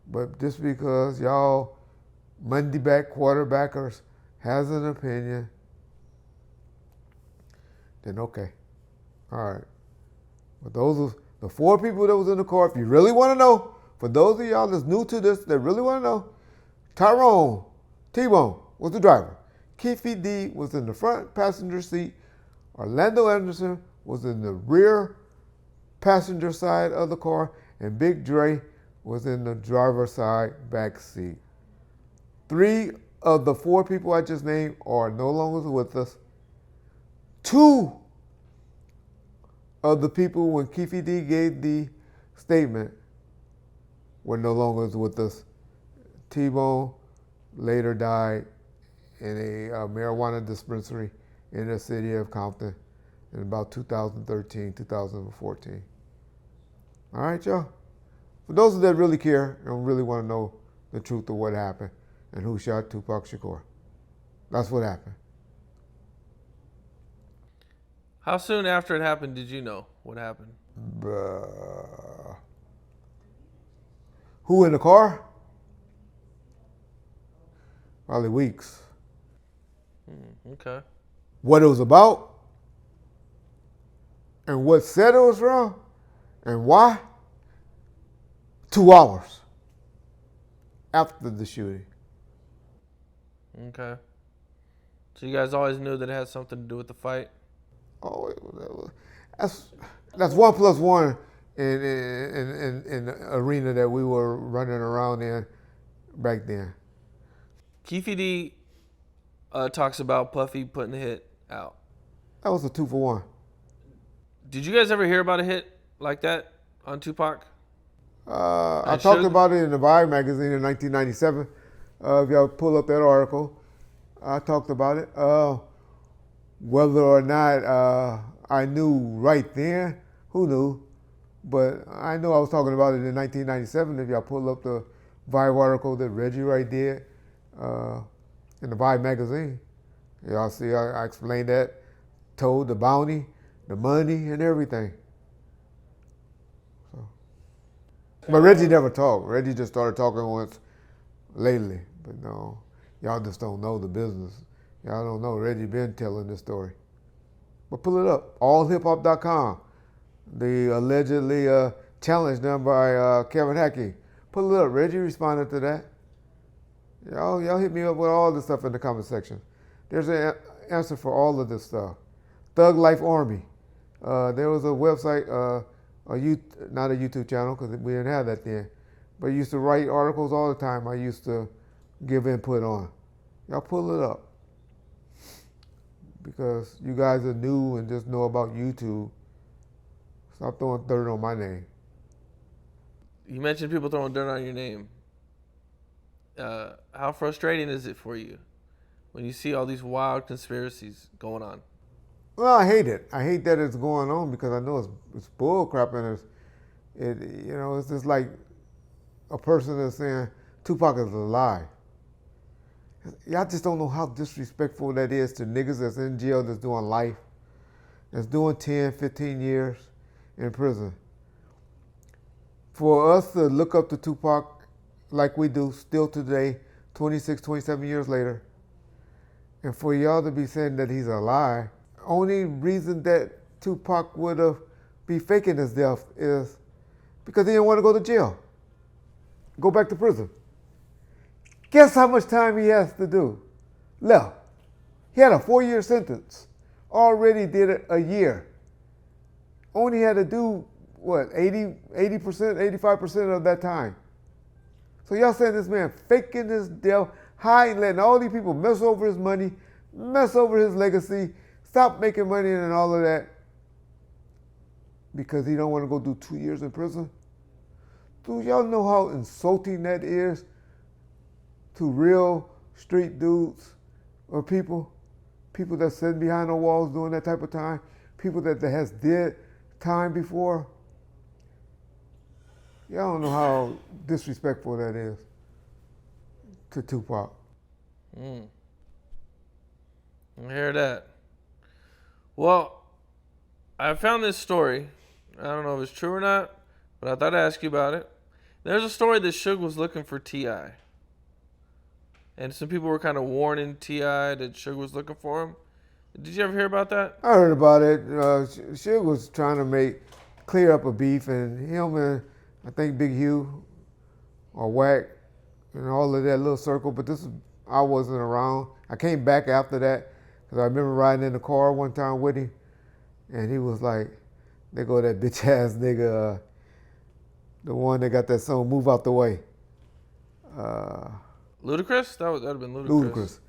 But just because y'all Monday back quarterbackers has an opinion, then okay. All right. But those are the 4 people that was in the car. If you really want to know, for those of y'all that's new to this that really want to know, Tyrone, T-Bone was the driver. Keefe D was in the front passenger seat. Orlando Anderson was in the rear passenger side of the car. And Big Dre was in the driver's side back seat. 3 of the 4 people I just named are no longer with us. 2 of the people when Keefe D gave the statement were no longer with us. T-Bone later died in a marijuana dispensary in the city of Compton in about 2013, 2014. All right, y'all? For those that really care and really want to know the truth of what happened and who shot Tupac Shakur, that's what happened. How soon after it happened did you know what happened? Who in the car? Probably weeks. Okay. What it was about and what said it was wrong and why? 2 hours after the shooting. Okay. So you guys always knew that it had something to do with the fight? Oh, that's 1+1 in the arena that we were running around in back then. Keefe D talks about Puffy putting a hit out. That was a 2-for-1. Did you guys ever hear about a hit like that on Tupac? I talked about it in the Vibe magazine in 1997. If y'all pull up that article, I talked about it. Whether or not I knew right then, who knew? But I know I was talking about it in 1997. If y'all pull up the Vibe article that Reggie Wright did in the Vibe magazine, y'all see I explained that, told the bounty, the money, and everything. So. But Reggie never talked. Reggie just started talking once lately. But no, y'all just don't know the business. Y'all don't know. Reggie been telling this story. But pull it up, allhiphop.com. The allegedly challenge done by Kevin Hackey. Pull it up. Reggie responded to that. Y'all hit me up with all this stuff in the comment section. There's an answer for all of this stuff. Thug Life Army. There was a website, not a YouTube channel because we didn't have that then, but I used to write articles all the time. I used to give input on. Y'all pull it up because you guys are new and just know about YouTube. Stop throwing dirt on my name. You mentioned people throwing dirt on your name. How frustrating is it for you when you see all these wild conspiracies going on? Well, I hate it. I hate that it's going on because I know it's bull crap and it's just like a person that's saying Tupac is alive. Y'all just don't know how disrespectful that is to niggas that's in jail, that's doing life, that's doing 10, 15 years in prison. For us to look up to Tupac like we do still today, 26, 27 years later, and for y'all to be saying that he's alive, only reason that Tupac would have be faking his death is because he didn't want to go to jail, go back to prison. Guess how much time he has to do left? He had a 4-year sentence. Already did it a year. Only had to do, 80%, 85% of that time. So y'all saying this man faking his death, hiding, letting all these people mess over his money, mess over his legacy, stop making money and all of that because he don't want to go do 2 years in prison? Do y'all know how insulting that is to real street dudes or people that sitting behind the walls doing that type of time, people that has did time before? Y'all don't know how disrespectful that is to Tupac. I hear that. Well, I found this story. I don't know if it's true or not, but I thought I'd ask you about it. There's a story that Suge was looking for T.I. And some people were kind of warning T.I. that Suge was looking for him. Did you ever hear about that? I heard about it. Suge was trying to clear up a beef, and him and I think Big Hugh or Wack and all of that little circle, but I wasn't around. I came back after that because I remember riding in the car one time with him, and he was like, "There go that bitch ass nigga, the one that got that song Move Out the Way." Ludacris? That would have been Ludacris.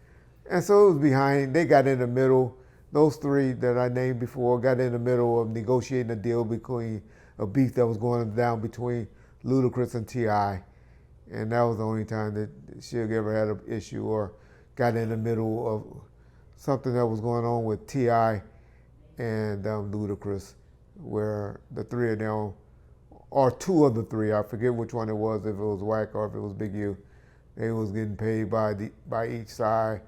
And so it was behind. They got in the middle. Those three that I named before got in the middle of negotiating a deal between a beef that was going down between Ludacris and T.I. And that was the only time that Suge ever had an issue or got in the middle of something that was going on with T.I. and Ludacris, where the three of them, or two of the three, I forget which one it was, if it was Wack or if it was Big U, they was getting paid by each side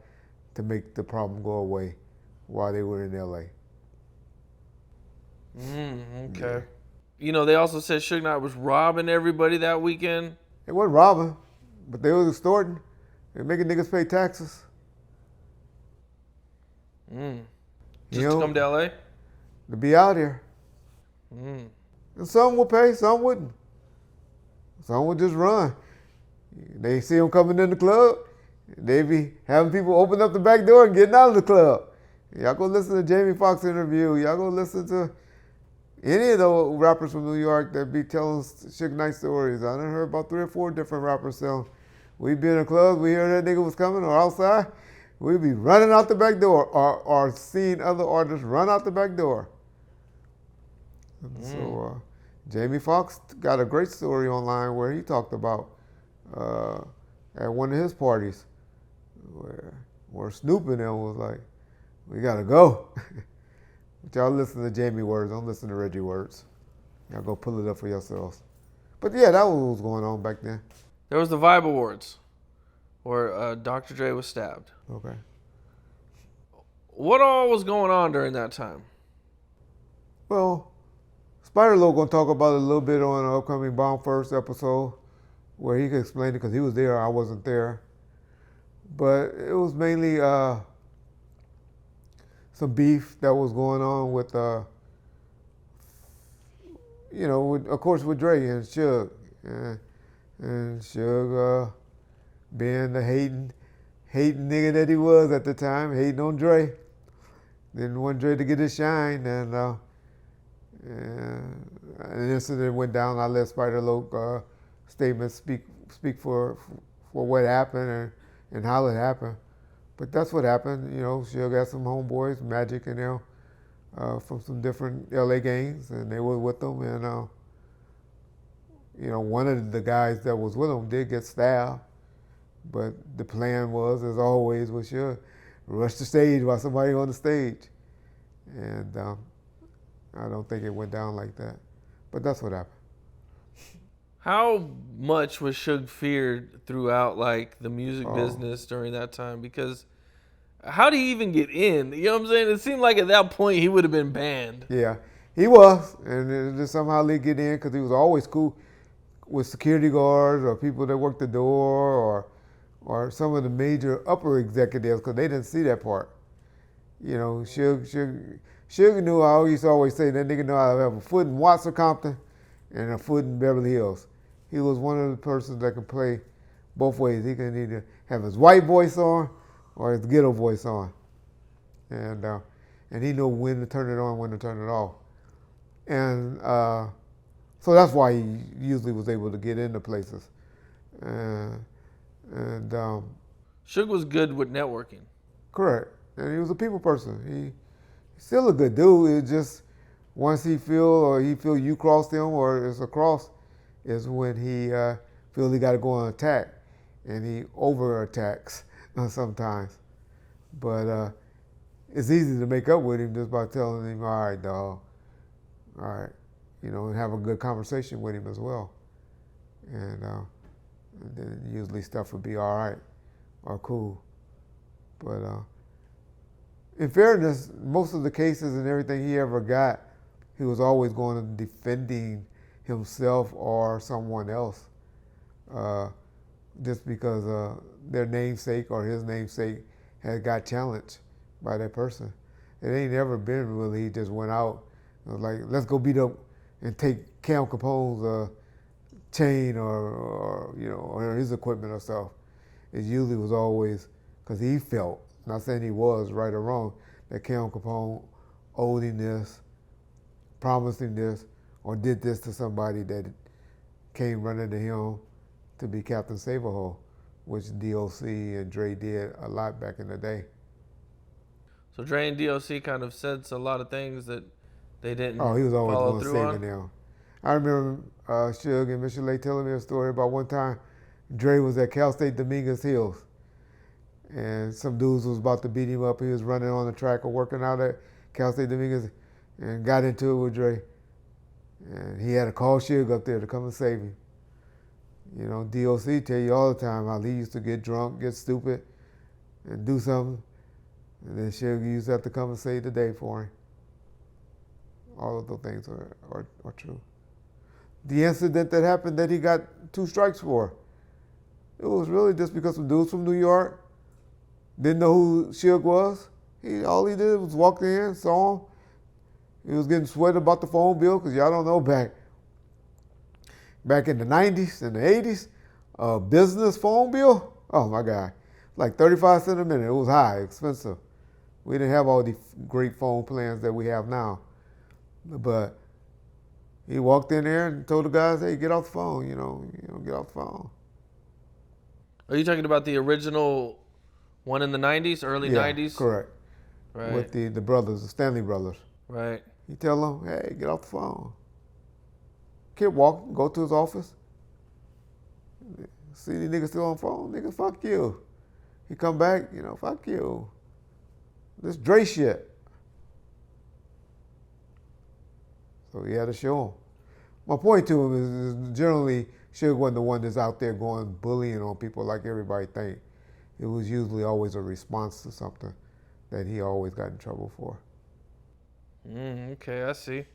to make the problem go away while they were in L.A. Okay. Yeah. You know, they also said Suge Knight was robbing everybody that weekend. It wasn't robbing, but they was extorting. They were making niggas pay taxes. Just to come to L.A.? To be out here. And some would pay, some wouldn't. Some would just run. They see them coming in the club, They be having people open up the back door and getting out of the club. Y'all go listen to Jamie Foxx interview. Y'all go listen to any of the rappers from New York that be telling Suge Knight stories. I done heard about 3 or 4 different rappers telling. We be in a club, we hear that nigga was coming or outside, we be running out the back door or seeing other artists run out the back door. So Jamie Foxx got a great story online where he talked about at one of his parties where Snoop and them was like, we gotta go. But y'all listen to Jamie words, don't listen to Reggie words. Y'all go pull it up for yourselves. But yeah, that was what was going on back then. There was the Vibe Awards, where Dr. Dre was stabbed. Okay. What all was going on during that time? Well, Spider-Lo gonna talk about it a little bit on the upcoming Bomb First episode, where he can explain it because he was there, I wasn't there. But it was mainly some beef that was going on with, of course, with Dre and Suge. And Suge, being the hating nigga that he was at the time, hating on Dre. Didn't want Dre to get his shine, and an incident went down. I let Spider-Lo statement speak for what happened and how it happened. But that's what happened. Suge got some homeboys, Magic and them, from some different LA gangs, and they were with them. And one of the guys that was with them did get stabbed. But the plan was, as always, was Suge rush the stage while somebody on the stage. And I don't think it went down like that. But that's what happened. How much was Suge feared throughout the music business during that time? Because how did he even get in? You know what I'm saying? It seemed like at that point he would have been banned. Yeah, he was. And it just somehow they get in because he was always cool with security guards or people that worked the door or some of the major upper executives because they didn't see that part. Suge knew, I used to always say, that nigga knew how to have a foot in Watts or Compton and a foot in Beverly Hills. He was one of the persons that could play both ways. He could either have his white voice on or his ghetto voice on. And he knew when to turn it on, when to turn it off. And so that's why he usually was able to get into places. Suge was good with networking. Correct. And he was a people person. He's still a good dude. It's just once he feel you crossed him or it's a cross is when he feel he got to go on attack. And he over attacks sometimes. But it's easy to make up with him just by telling him, all right, dog. All right. And have a good conversation with him as well. And then usually stuff would be all right or cool. But in fairness, most of the cases and everything he ever got, he was always going to defending himself or someone else just because their namesake or his namesake had got challenged by that person. It ain't ever been really he just went out and was like, let's go beat up and take Cam Capone's chain or his equipment or stuff. It usually was always because he felt, not saying he was right or wrong, that Cam Capone owed him this, promised him this, or did this to somebody that came running to him to be Captain Saberhole, which DOC and Dre did a lot back in the day. So Dre and DOC kind of said a lot of things that they didn't he was always follow going through saving on. them. I remember Suge and Mr. Lay telling me a story about one time Dre was at Cal State Dominguez Hills and some dudes was about to beat him up. He was running on the track or working out at Cal State Dominguez and got into it with Dre. And he had to call Suge up there to come and save him. DOC tell you all the time how he used to get drunk, get stupid, and do something. And then Suge used to have to come and save the day for him. All of those things are true. The incident that happened that he got 2 strikes for, it was really just because some dudes from New York didn't know who Suge was. All he did was walk in, saw him. He was getting sweated about the phone bill because y'all don't know back in the 90s and the 80s, business phone bill, oh my God. like 35 cents a minute. It was high, expensive. We didn't have all these great phone plans that we have now. But he walked in there and told the guys, "Hey, get off the phone. Get off the phone." Are you talking about the original one in the 90s, early Yeah, 90s? correct. Right. With the brothers, the Stanley brothers. Right. He tell them, "Hey, get off the phone." Kid walk, go to his office. See these niggas still on the phone? Nigga, fuck you. He come back, fuck you. This Dre shit. So he had to show him. My point to him is generally Suge wasn't the one that's out there going bullying on people like everybody think. It was usually always a response to something that he always got in trouble for. Okay, I see.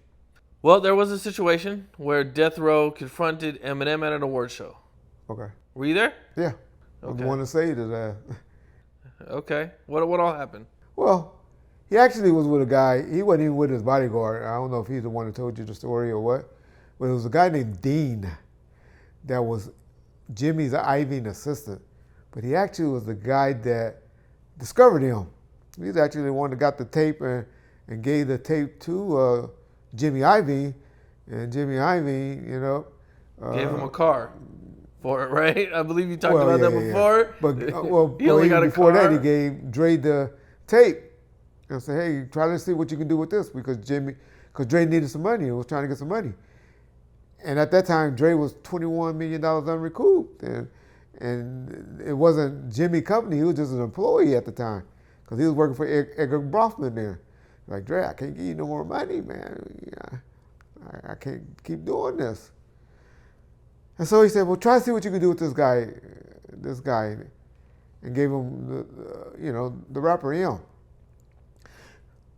Well, there was a situation where Death Row confronted Eminem at an award show. Okay. Were you there? Yeah. I was the one to say that. Okay. What all happened? Well, he actually was with a guy. He wasn't even with his bodyguard. I don't know if he's the one that told you the story or what. But it was a guy named Dean that was Jimmy's Iovine assistant. But he actually was the guy that discovered him. He's actually the one that got the tape and gave the tape to Jimmy Iovine. And Jimmy Iovine, gave him a car for it, right? I believe you talked about that before. Yeah. But he only got a before car. that, he gave Dre the tape and said, "Hey, try to see what you can do with this," because Dre needed some money. He was trying to get some money. And at that time, Dre was $21 million unrecouped. And it wasn't Jimmy company. He was just an employee at the time because he was working for Edgar Brofman there. Like, "Dre, I can't give you no more money, man. I can't keep doing this." And so he said, "Well, try to see what you can do with this guy," and gave him the rapper M.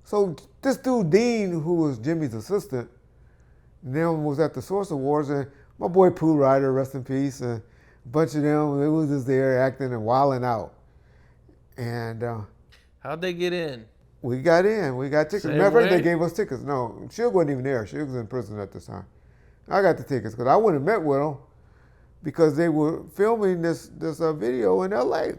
So this dude Dean, who was Jimmy's assistant, then was at the Source Awards, and my boy Pooh Ryder, rest in peace, and a bunch of them, they was just there acting and wilding out. And how'd they get in? we got in. We got tickets. Same Matter of fact, way? they gave us tickets. No, Suge wasn't even there. Suge was in prison at this time. I got the tickets because I wouldn't have met with them because they were filming this video in L.A.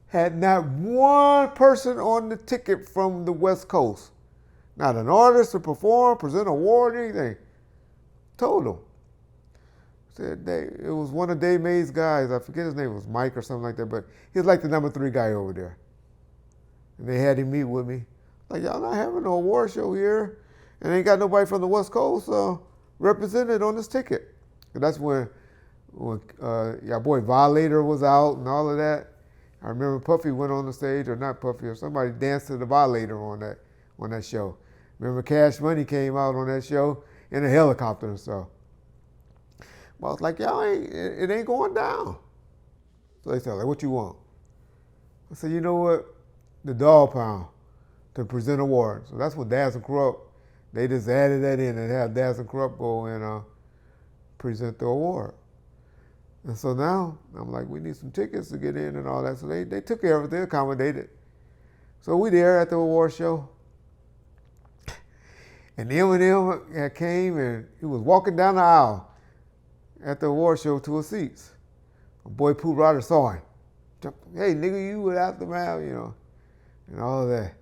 Had not one person on the ticket from the West Coast. Not an artist to perform, present an award, anything. Told them. Said it was one of Dave May's guys. I forget his name. It was Mike or something like that. But he was like the number 3 guy over there. And they had him meet with me. Like, y'all not having no award show here. And ain't got nobody from the West Coast represented on this ticket. And that's when your boy Violator was out and all of that. I remember Puffy went on the stage, or not Puffy, or somebody danced to the Violator on that show. Remember Cash Money came out on that show in a helicopter and stuff. But I was like, y'all it ain't going down. So they said, like, what you want? I said, you know what? The Dog Pound to present awards. So that's what Daz and Corrupt, they just added that in and had Daz and Corrupt go and present the award. And so now I'm like, we need some tickets to get in and all that. So they took care of it, they accommodated. So we there at the award show. And Eminem came and he was walking down the aisle at the award show to his seats. My boy Pooh Ryder saw him. Jumped, "Hey, nigga, you without the mouth," and all of that.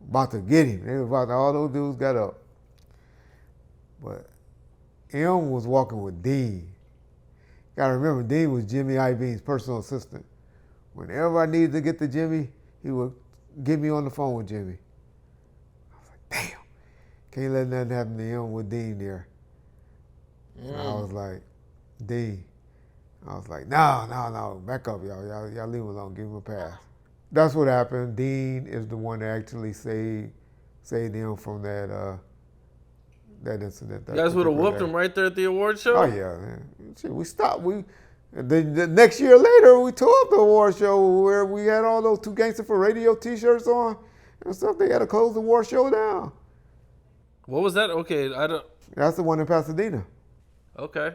About to get him. All those dudes got up. But M was walking with Dean. Gotta remember, Dean was Jimmy Iovine's personal assistant. Whenever I needed to get to Jimmy, he would get me on the phone with Jimmy. I was like, damn. Can't let nothing happen to him with Dean there. And I was like, Dean. I was like, no, back up, y'all. Y'all leave him alone, give him a pass. That's what happened. Dean is the one that actually saved him from that incident. You guys would have whooped him right there at the award show? Oh yeah, man. Shit, we stopped. The next year later, we tore up the award show where we had all those Two Gangster for Radio T-shirts on and stuff. They had to close the award show down. What was that? Okay, I don't. That's the one in Pasadena. Okay,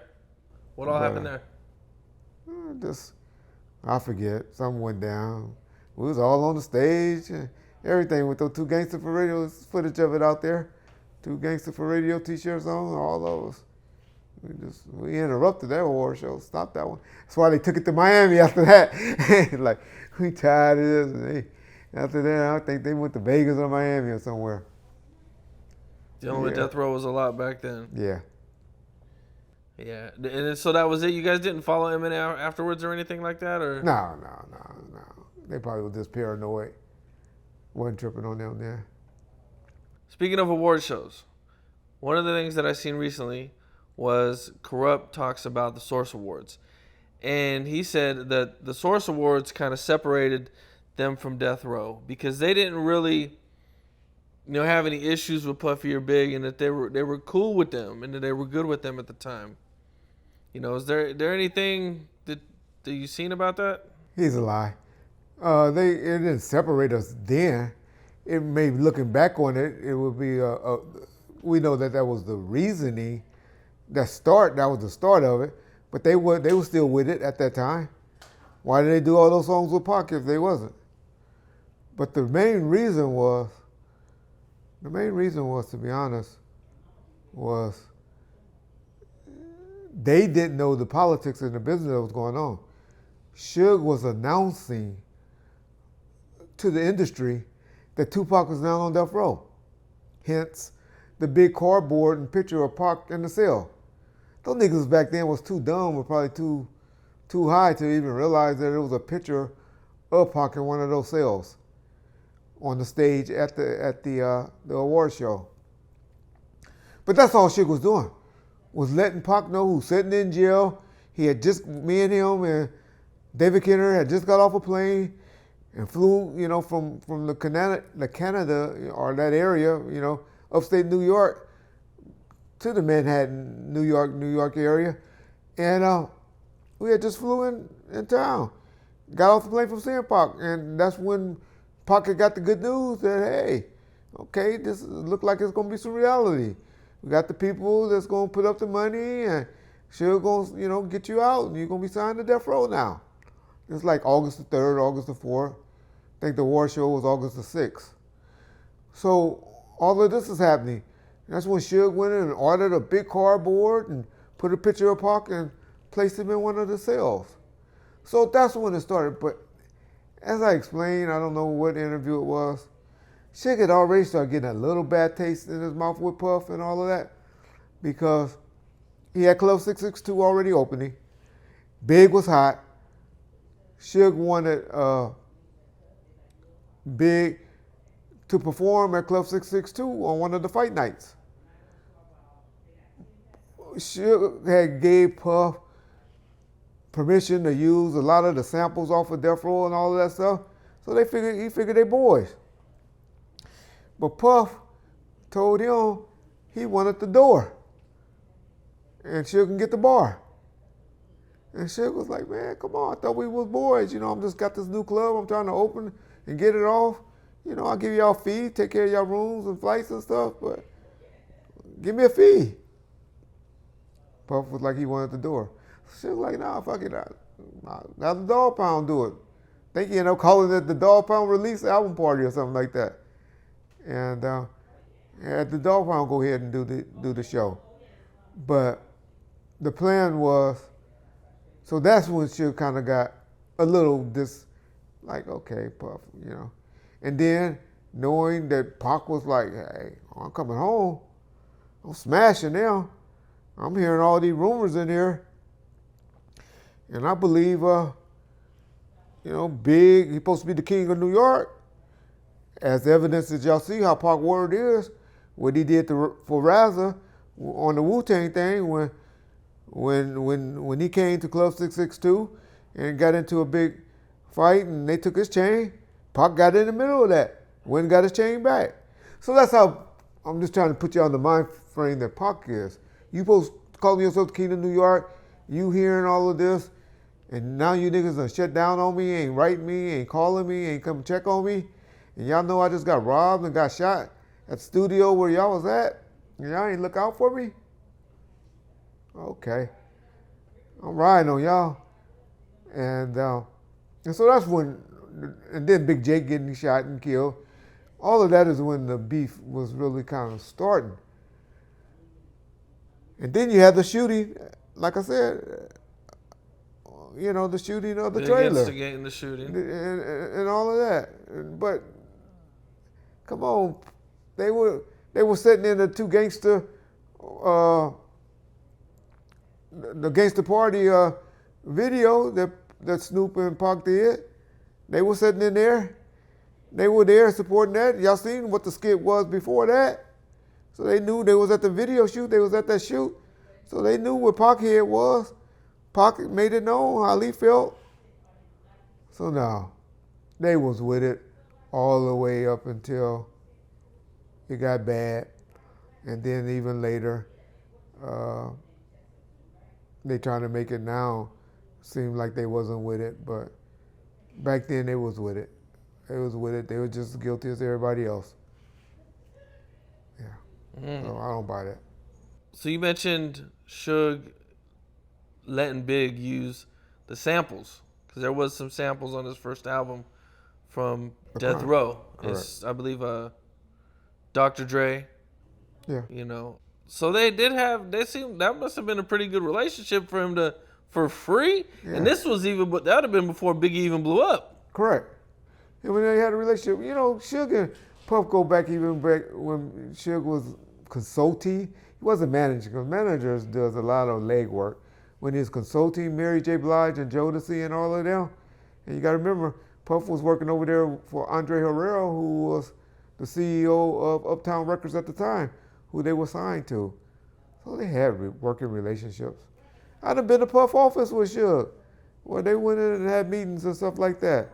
what all happened there? I forget. Something went down. We was all on the stage and everything with those Two Gangster for Radio footage of it out there. Two Gangster for Radio T-shirts on, all those. We interrupted that award show. Stop that one. That's why they took it to Miami after that. Like, we tired of this. And after that, I think they went to Vegas or Miami or somewhere. Dealing with death row was a lot back then. Yeah. Yeah, and so that was it. You guys didn't follow Eminem afterwards or anything like that, or No. They probably were just paranoid. Wasn't tripping on them there. Speaking of award shows, one of the things that I seen recently was Corrupt talks about the Source Awards, and he said that the Source Awards kind of separated them from Death Row because they didn't really, have any issues with Puffy or Big, and that they were cool with them and that they were good with them at the time. Is there anything that you seen about that? He's a lie. It didn't separate us then. It may, looking back on it, it would be we know that was the reasoning. That was the start of it. But they were still with it at that time. Why did they do all those songs with Pac if they wasn't? But the main reason was, to be honest, was they didn't know the politics and the business that was going on. Suge was announcing to the industry that Tupac was now on death row. Hence, the big cardboard and picture of Pac in the cell. Those niggas back then was too dumb or probably too high to even realize that it was a picture of Pac in one of those cells on the stage at the award show. But that's all Suge was doing, was letting Pac know who's sitting in jail. Me and him and David Kenner had just got off a plane and flew, from the Canada or that area, upstate New York to the Manhattan, New York area. And we had just flew in town. Got off the plane from seeing Pac. And that's when Pac had got the good news that, hey, okay, this look like it's going to be some reality. We got the people that's going to put up the money and Suge going to, get you out and you're going to be signed to death row now. It's like August the 3rd, August the 4th. I think the award show was August the 6th. So all of this is happening. That's when Suge went in and ordered a big cardboard and put a picture of Pac and placed him in one of the cells. So that's when it started. But as I explained, I don't know what interview it was, Suge had already started getting a little bad taste in his mouth with Puff and all of that because he had Club 662 already opening. Big was hot. Suge wanted Big to perform at Club 662 on one of the fight nights. Suge had gave Puff permission to use a lot of the samples off of Death Row and all of that stuff. So he figured they boys. But Puff told him he wanted the door. And Suge can get the bar. And Suge was like, man, come on, I thought we was boys. I'm just got this new club I'm trying to open and get it off. I'll give y'all a fee, take care of y'all rooms and flights and stuff, but give me a fee. Puff was like he wanted the door. She was like, nah, fuck it. Now the Dog Pound do it. Think you end up calling it the Dog Pound release album party or something like that. And had the Dog Pound go ahead and do the show. But the plan was, so that's when she kind of got a little like, okay, Puff, And then knowing that Pac was like, hey, I'm coming home. I'm smashing now. I'm hearing all these rumors in here. And I believe, Big, he's supposed to be the king of New York. As evidence that y'all see how Pac word is, what he did for Razza on the Wu-Tang thing when he came to Club 662 and got into a big fight and they took his chain, Pac got in the middle of that, went and got his chain back. So that's how, I'm just trying to put you on the mind frame that Pac is. You supposed to call yourself the king of New York, you hearing all of this, and now you niggas done shut down on me, ain't writing me, ain't calling me, ain't come check on me, and y'all know I just got robbed and got shot at the studio where y'all was at, and y'all ain't look out for me? Okay. I'm riding on y'all. And so that's when, and then Big Jake getting shot and killed. All of that is when the beef was really kind of starting. And then you had the shooting, like I said, the shooting of the Big trailer instigating the shooting. and all of that. But come on, they were sitting in the two gangster, the gangster party video that Snoop and Pac did. They were sitting in there. They were there supporting that. Y'all seen what the skit was before that? So they knew they was at the video shoot. They was at that shoot. So they knew what Pac head was. Pac made it known how he felt. So now, they was with it all the way up until it got bad. And then even later, they trying to make it now seem like they wasn't with it. But back then they was with it. They was with it. They were just as guilty as everybody else. Yeah. So I don't buy that. So you mentioned Suge letting Big use the samples, because there was some samples on his first album from Death Row. It's, I believe, Dr. Dre. Yeah. So they did have. That must have been a pretty good relationship for him for free. Yeah. And this was that would have been before Biggie even blew up. Correct. And when they had a relationship, Suge and Puff go back even back when Suge was consulting. He wasn't managing, because managers does a lot of leg work. When he was consulting Mary J. Blige and Jodeci and all of them, and you got to remember, Puff was working over there for Andre Herrera, who was the CEO of Uptown Records at the time, who they were signed to. So they had working relationships. I'd have been to Puff office with Suge, where they went in and had meetings and stuff like that.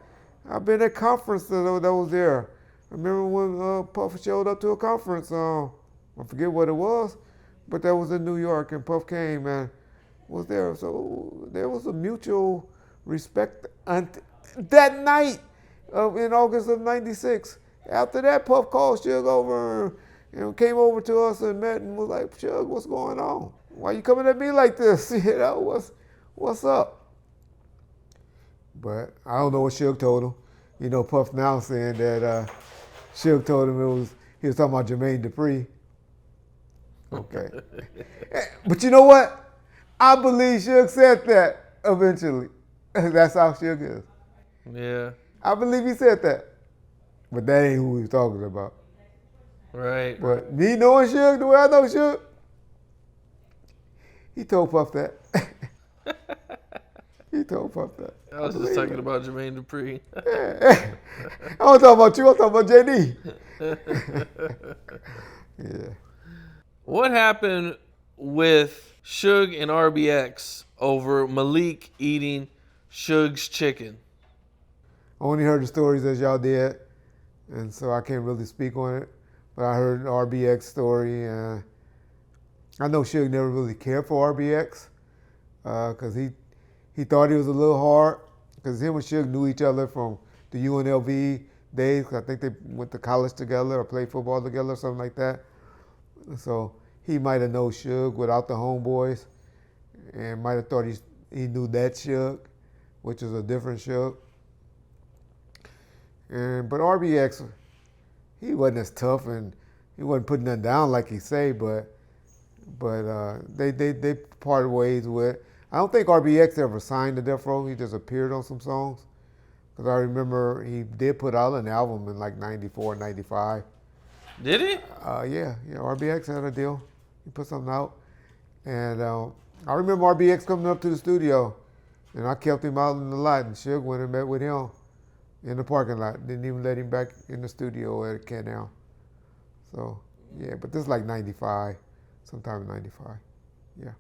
I've been at conference that was there. I remember when Puff showed up to a conference. I forget what it was, but that was in New York, and Puff came and was there. So there was a mutual respect that night in August of '96. After that, Puff called Suge over and came over to us and met and was like, Suge, what's going on? Why you coming at me like this? What's up? But I don't know what Suge told him. Puff now saying that Suge told him he was talking about Jermaine Dupri. Okay. But you know what? I believe Suge said that eventually. That's how Suge is. Yeah. I believe he said that. But that ain't who he was talking about. Right. But me knowing Suge the way I know Suge, he told Puff that. He told Puff that. I was just talking about Jermaine Dupri. Yeah. I don't talk about you, I'm talking about JD. Yeah. What happened with Suge and RBX over Malik eating Suge's chicken? I only heard the stories as y'all did, and so I can't really speak on it. But I heard an RBX story, and I know Suge never really cared for RBX because he thought he was a little hard, because him and Suge knew each other from the UNLV days. I think they went to college together or played football together or something like that. So he might have known Suge without the homeboys, and might have thought he knew that Suge, which is a different Suge. But RBX, he wasn't as tough, and he wasn't putting nothing down like he say, but they parted ways with. I don't think RBX ever signed to Death Row. He just appeared on some songs. Because I remember he did put out an album in like 94, 95. Did he? Yeah, RBX had a deal. He put something out. And I remember RBX coming up to the studio, and I kept him out in the lot, and Suge went and met with him in the parking lot. Didn't even let him back in the studio at Canal. So, yeah, but this is like 95, sometime in 95. Yeah.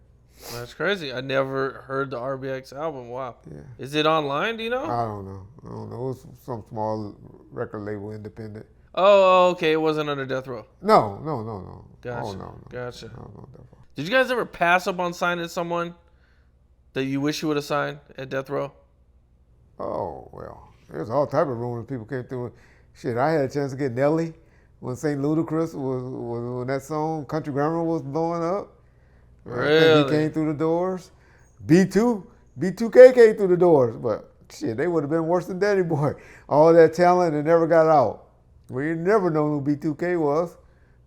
That's crazy. I never heard the RBX album. Wow. Yeah. Is it online? Do you know? I don't know. It was some small record label, independent. Oh, okay. It wasn't under Death Row. No. Gotcha. Oh, no. Gotcha. No, Death Row. Did you guys ever pass up on signing someone that you wish you would have signed at Death Row? Oh, well. There's all type of rumors people came through. Shit, I had a chance to get Nelly when St. Ludacris was when that song Country Grammar was blowing up. Really? I think he came through the doors. B2K came through the doors, but shit, they would have been worse than Danny Boy. All that talent and never got out. We never known who B2K was,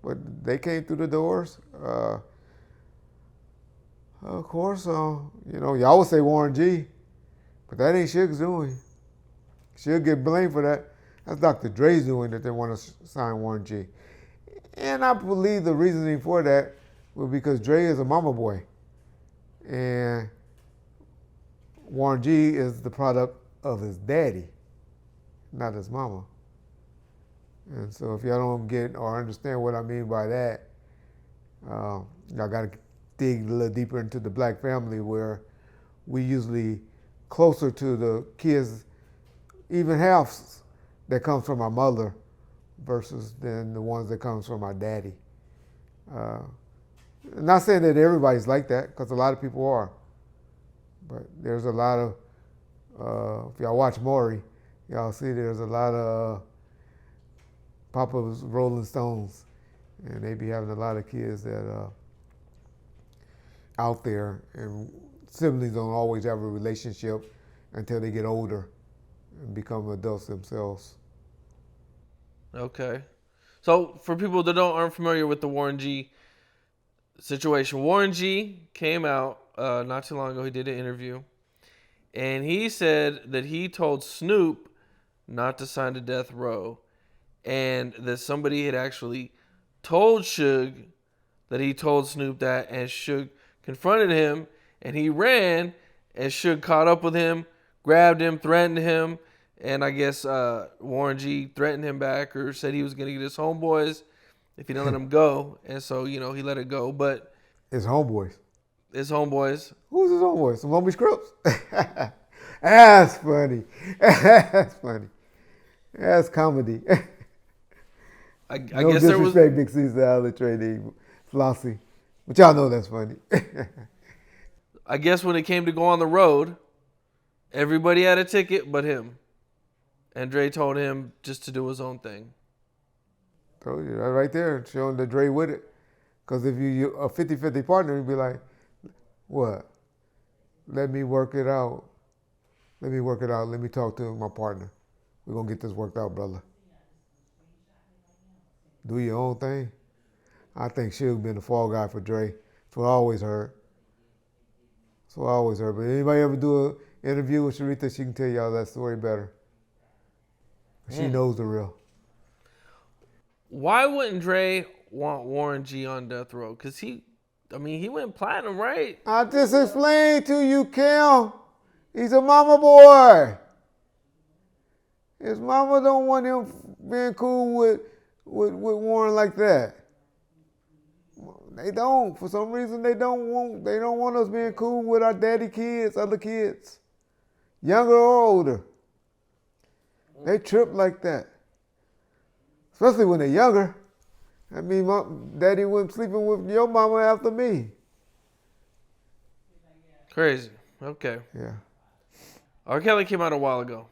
but they came through the doors. Of course, y'all would say Warren G, but that ain't Suge's doing. She'll get blamed for that. That's Dr. Dre's doing that they want to sign Warren G. And I believe the reasoning for that was because Dre is a mama boy. And Warren G is the product of his daddy, not his mama. And so if y'all don't get or understand what I mean by that, y'all got to dig a little deeper into the black family where we usually closer to the kids, even halves that comes from our mother versus than the ones that comes from our daddy. Not saying that everybody's like that, because a lot of people are. But there's a lot of, if y'all watch Maury, y'all see there's a lot of Papa's Rolling Stones, and they be having a lot of kids that out there, and siblings don't always have a relationship until they get older and become adults themselves. Okay. So for people that aren't familiar with the Warren G situation, Warren G came out not too long ago. He did an interview, and he said that he told Snoop not to sign to Death Row, and that somebody had actually told Suge that he told Snoop that, and Suge confronted him, and he ran, and Suge caught up with him, grabbed him, threatened him, and I guess Warren G threatened him back or said he was going to get his homeboys if he didn't let him go, and so, he let it go, but... His homeboys. His homeboys. Who's his homeboys? Some homie Scripps? That's funny. That's funny. That's comedy. I no guess there was... disrespect, Big C's, Alley, Trade, Flossie. But y'all know that's funny. I guess when it came to go on the road, everybody had a ticket but him. And Dre told him just to do his own thing. Told you, that right there, showing the Dre with it. Because if you're a 50-50 partner, you'd be like, what? Let me work it out. Let me work it out. Let me talk to my partner. We're going to get this worked out, brother. Do your own thing. I think Suge been the fall guy for Dre. That's what I always heard. That's what I always heard. But anybody ever do an interview with Sharita, she can tell y'all that story better. She knows the real. Why wouldn't Dre want Warren G on Death Row? Because he went platinum, right? I just explained to you, Kel. He's a mama boy. His mama don't want him being cool with Warren like that. They don't. For some reason, they don't want us being cool with our daddy kids, other kids, younger or older. They trip like that, especially when they're younger. I mean, daddy went sleeping with your mama after me. Crazy. Okay. Yeah. R. Kelly came out a while ago,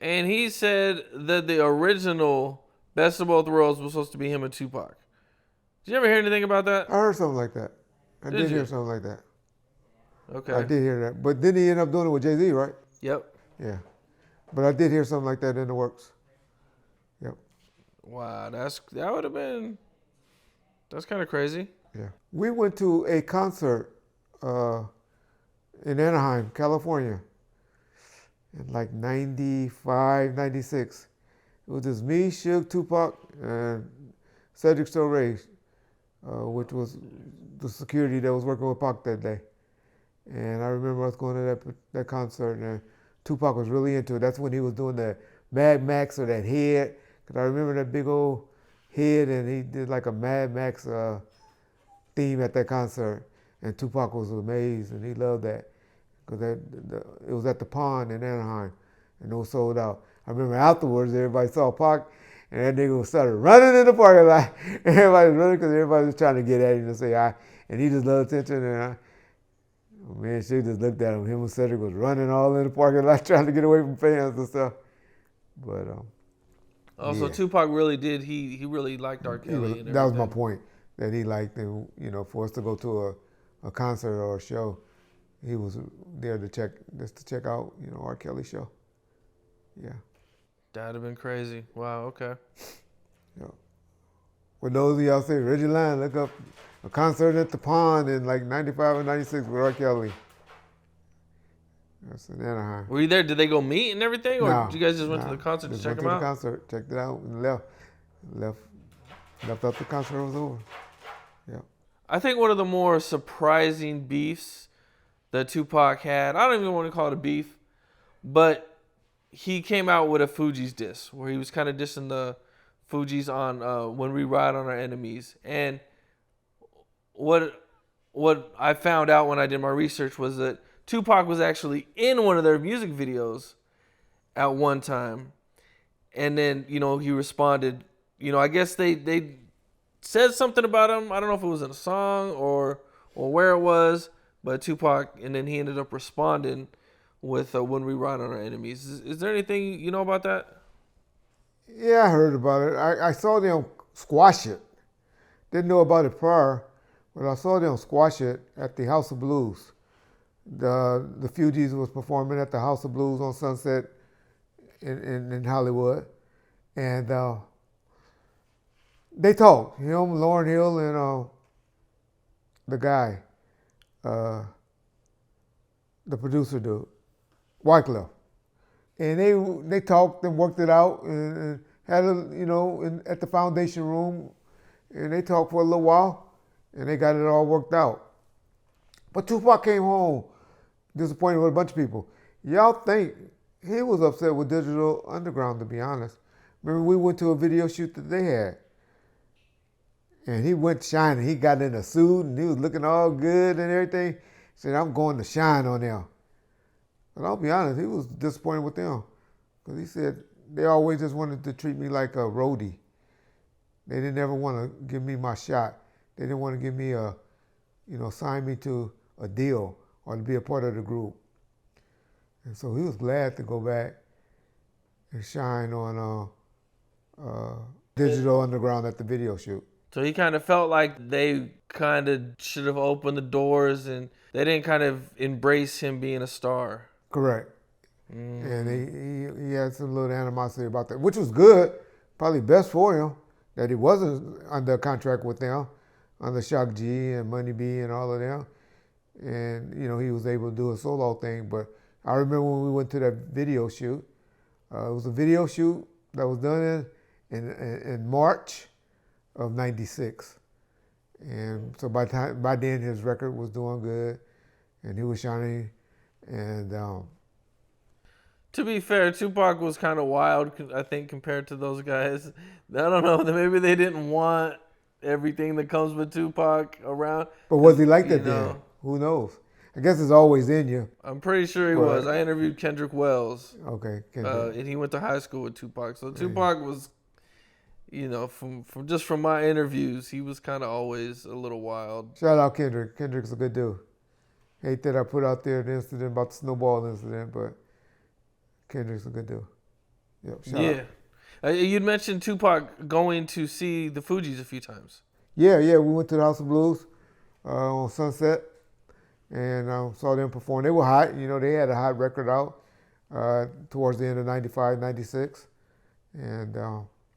and he said that the original Best of Both Worlds was supposed to be him and Tupac. Did you ever hear anything about that? I heard something like that. I did you? hear something like that. Okay. I did hear that. But didn't he end up doing it with Jay-Z, right? Yep. Yeah. But I did hear something like that in the works. Yep. Wow, that's kind of crazy. Yeah. We went to a concert in Anaheim, California in like 95, 96. It was just me, Suge, Tupac, and Cedric Soray, which was the security that was working with Pac that day. And I remember us going to that concert, and Tupac was really into it. That's when he was doing the Mad Max or that head. Because I remember that big old head, and he did like a Mad Max theme at that concert. And Tupac was amazed, and he loved that. Because it was at the Pond in Anaheim, and it was sold out. I remember afterwards, everybody saw Pac, and that nigga started running in the parking lot. Everybody was running because everybody was trying to get at him to say hi. And he just loved attention, and man, she just looked at him. Him and Cedric was running all in the parking lot trying to get away from fans and stuff. But also, yeah. Tupac really did. He really liked R. Kelly. That was my point. That he liked him. For us to go to a concert or a show, he was there to check out R. Kelly show. Yeah. That'd have been crazy. Wow. Okay. Yeah. For those of y'all say Reggie Line, look up a concert at the Pond in like 95 or 96 with R. Kelly. That's in Anaheim. Were you there? Did they go meet and everything? Or No, did you guys just went to no. the concert Just to check went them to out? the concert, checked it out, and left after the concert was over. Yeah. I think one of the more surprising beefs that Tupac had, I don't even want to call it a beef, but he came out with a Fugees diss where he was kind of dissing the Fugees on When We Ride on Our Enemies. And what I found out when I did my research was that Tupac was actually in one of their music videos at one time. And then, he responded, I guess they said something about him. I don't know if it was in a song or where it was, but Tupac, and then he ended up responding with When We Ride on Our Enemies. Is there anything you know about that? Yeah, I heard about it. I saw them squash it. Didn't know about it prior, but I saw them squash it at the House of Blues. The Fugees was performing at the House of Blues on Sunset in Hollywood. And they talked, him, Lauryn Hill, and the guy, the producer dude, Wyclef. And they talked and worked it out and had at the foundation room, and they talked for a little while, and they got it all worked out. But Tupac came home disappointed with a bunch of people. Y'all think he was upset with Digital Underground, to be honest. Remember, we went to a video shoot that they had, and he went shining. He got in a suit, and he was looking all good and everything. He said, I'm going to shine on them. But I'll be honest, he was disappointed with them, because he said they always just wanted to treat me like a roadie. They didn't ever want to give me my shot. They didn't want to give me sign me to a deal or to be a part of the group. And so he was glad to go back and shine on Digital Underground at the video shoot. So he kind of felt like they kind of should have opened the doors and they didn't kind of embrace him being a star. Correct. And he had some little animosity about that, which was good, probably best for him, that he wasn't under contract with them, under Shock G and Money B and all of them. And, he was able to do a solo thing. But I remember when we went to that video shoot, it was a video shoot that was done in March of '96. And so by then his record was doing good and he was shining. And to be fair, Tupac was kind of wild, I think, compared to those guys. I don't know, maybe they didn't want everything that comes with Tupac around. But was he like that then? Who knows? I guess it's always in you. I'm pretty sure he was. I interviewed Kendrick Wells. Okay, Kendrick. And he went to high school with Tupac. So Tupac was, from my interviews, he was kind of always a little wild. Shout out Kendrick. Kendrick's a good dude. Hate that I put out there the incident about the snowball incident, but Kendrick's a good dude. Yep, shout out. You'd mentioned Tupac going to see the Fugees a few times. Yeah, we went to the House of Blues on Sunset and saw them perform. They were hot. They had a hot record out towards the end of '95, '96. And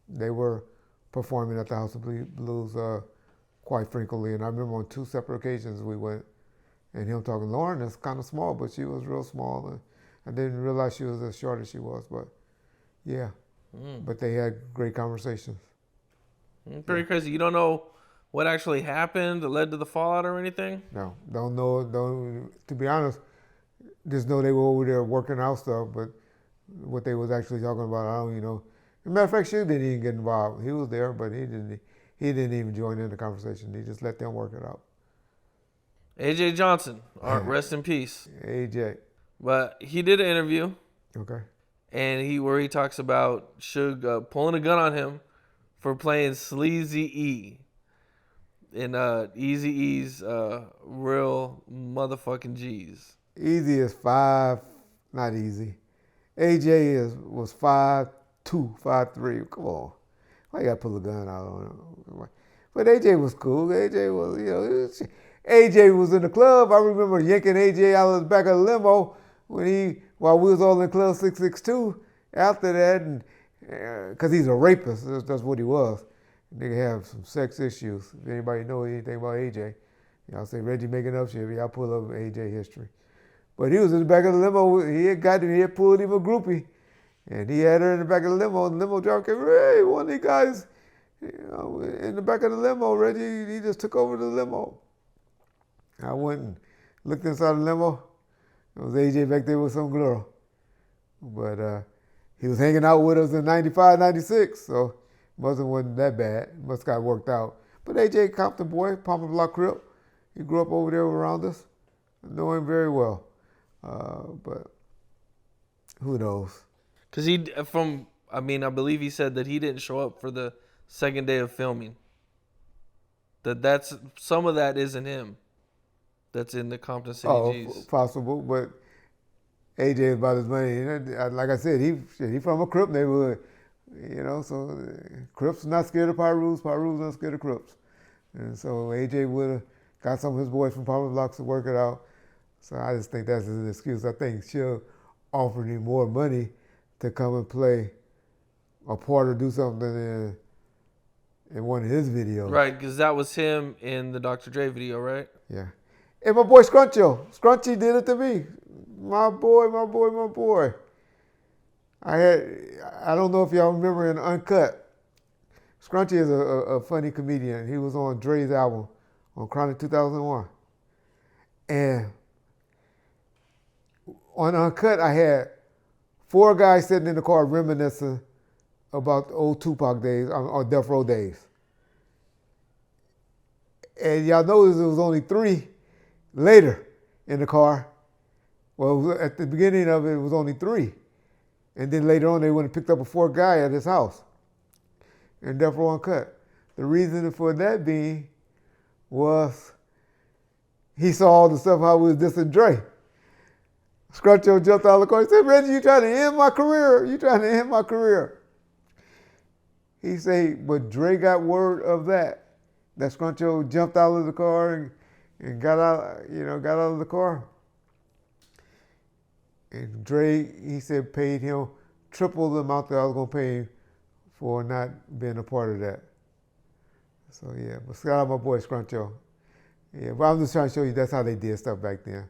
they were performing at the House of Blues quite frequently. And I remember on 2 separate occasions we went, and him talking, Lauren is kind of small, but she was real small. And I didn't realize she was as short as she was, but yeah. But they had great conversations. Pretty crazy. You don't know what actually happened that led to the fallout or anything? No, don't know. To be honest, just know they were over there working out stuff, but what they was actually talking about, I don't know. As a matter of fact, Suge didn't even get involved. He was there, but he didn't even join in the conversation. He just let them work it out. A.J. Johnson, rest in peace. A.J. But he did an interview. Okay. And where he talks about Suge pulling a gun on him for playing Sleazy E in Eazy-E's Real Motherfucking G's. Easy is 5, not easy. AJ was 5'2", 5'3". Come on, why you gotta pull a gun out on him? But AJ was cool. AJ was, AJ was in the club. I remember yanking AJ out of the back of the limo while we was all in Club 662. After that, and because he's a rapist, that's what he was. Nigga have some sex issues. If anybody know anything about AJ, y'all say Reggie making up shit. Y'all pull up AJ history. But he was in the back of the limo. He had pulled him a groupie. And he had her in the back of the limo. And the limo driver came, hey, one of these guys, in the back of the limo, Reggie, he just took over the limo. I went and looked inside the limo. It was AJ back there with some girl. But he was hanging out with us in 95, 96, so wasn't that bad. Must got worked out. But AJ, Compton boy, Palmer Block Crip, he grew up over there around us. I know him very well. But who knows? Because I believe he said that he didn't show up for the second day of filming. That's some of that isn't him. That's in the Compton City G's. Possible, but AJ is about his money. Like I said, he from a Crip neighborhood, so Crips not scared of Pyrus, Pyrus not scared of Crips. And so AJ would have got some of his boys from Palmer Blocks to work it out. So I just think that's an excuse. I think Suge offered him more money to come and play a part or do something in one of his videos. Right, because that was him in the Dr. Dre video, right? Yeah. And my boy Scruncho. Scrunchy did it to me. My boy. I don't know if y'all remember in Uncut. Scrunchy is a funny comedian. He was on Dre's album on Chronic 2001. And on Uncut, I had 4 guys sitting in the car reminiscing about the old Tupac days, or Death Row days. And y'all notice it was only 3 later in the car. Well, at the beginning of it was only 3. And then later on, they went and picked up a 4th guy at his house in Death Row Uncut. The reason for that being was he saw all the stuff how we was dissing Dre. Scruncho jumped out of the car. He said, Reggie, you trying to end my career. He said, but Dre got word of that Scruncho jumped out of the car and got out of the car. And Dre, he said, paid him triple the amount that I was going to pay him for not being a part of that. So, yeah, but shout out my boy Scruncho. Yeah, but I'm just trying to show you that's how they did stuff back then.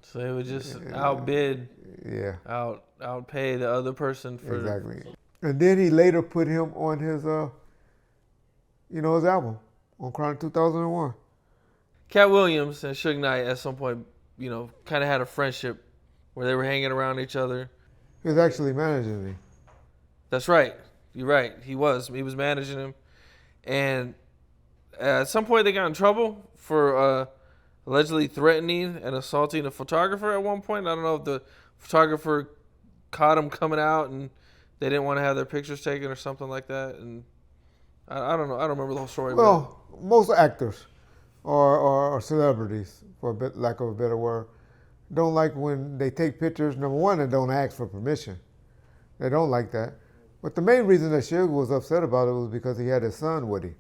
So they would just outbid, outpay the other person for... Exactly. And then he later put him on his, his album on Chronic 2001. Katt Williams and Suge Knight at some point, kind of had a friendship where they were hanging around each other. He was actually managing me. That's right. You're right. He was managing him. And at some point they got in trouble for allegedly threatening and assaulting a photographer at one point. I don't know if the photographer caught him coming out and they didn't want to have their pictures taken or something like that. And I don't know. I don't remember the whole story. Well, most actors or celebrities, for lack of a better word, don't like when they take pictures. Number one, they don't ask for permission. They don't like that. But the main reason that Suge was upset about it was because he had his son with him.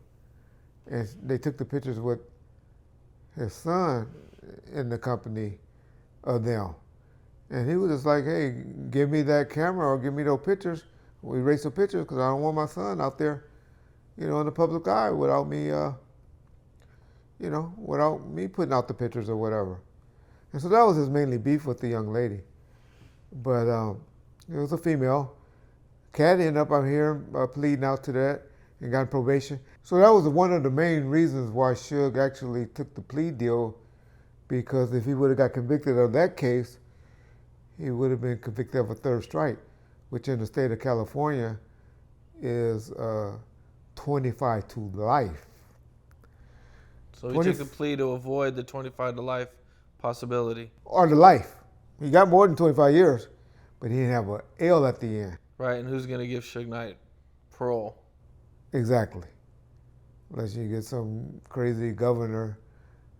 And they took the pictures with his son in the company of them. And he was just like, hey, give me that camera or give me those pictures. We erase the pictures because I don't want my son out there, in the public eye without me, without me putting out the pictures or whatever. And so that was his mainly beef with the young lady. But it was a female. Katt ended up out here pleading out to that and got probation. So that was one of the main reasons why Suge actually took the plea deal, because if he would have got convicted of that case, he would have been convicted of a 3rd strike, which in the state of California is 25 to life. So he took the plea to avoid the 25 to life possibility. Or the life. He got more than 25 years, but he didn't have an L at the end. Right, and who's going to give Suge Knight parole? Exactly. Unless you get some crazy governor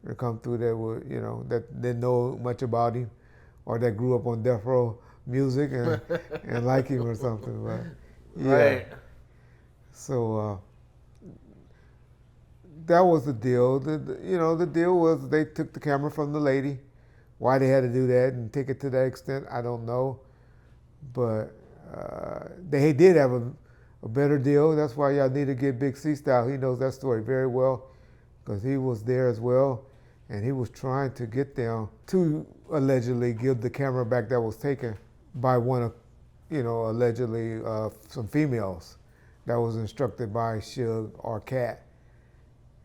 to come through there with, that didn't know much about him, or that grew up on death row music and like him or something. But yeah. Right. So that was the deal. The deal was they took the camera from the lady. Why they had to do that and take it to that extent, I don't know. But they did have a better deal. That's why y'all need to get Big C Style. He knows that story very well because he was there as well, and he was trying to get them to allegedly give the camera back that was taken by one of, allegedly some females that was instructed by Suge or Katt.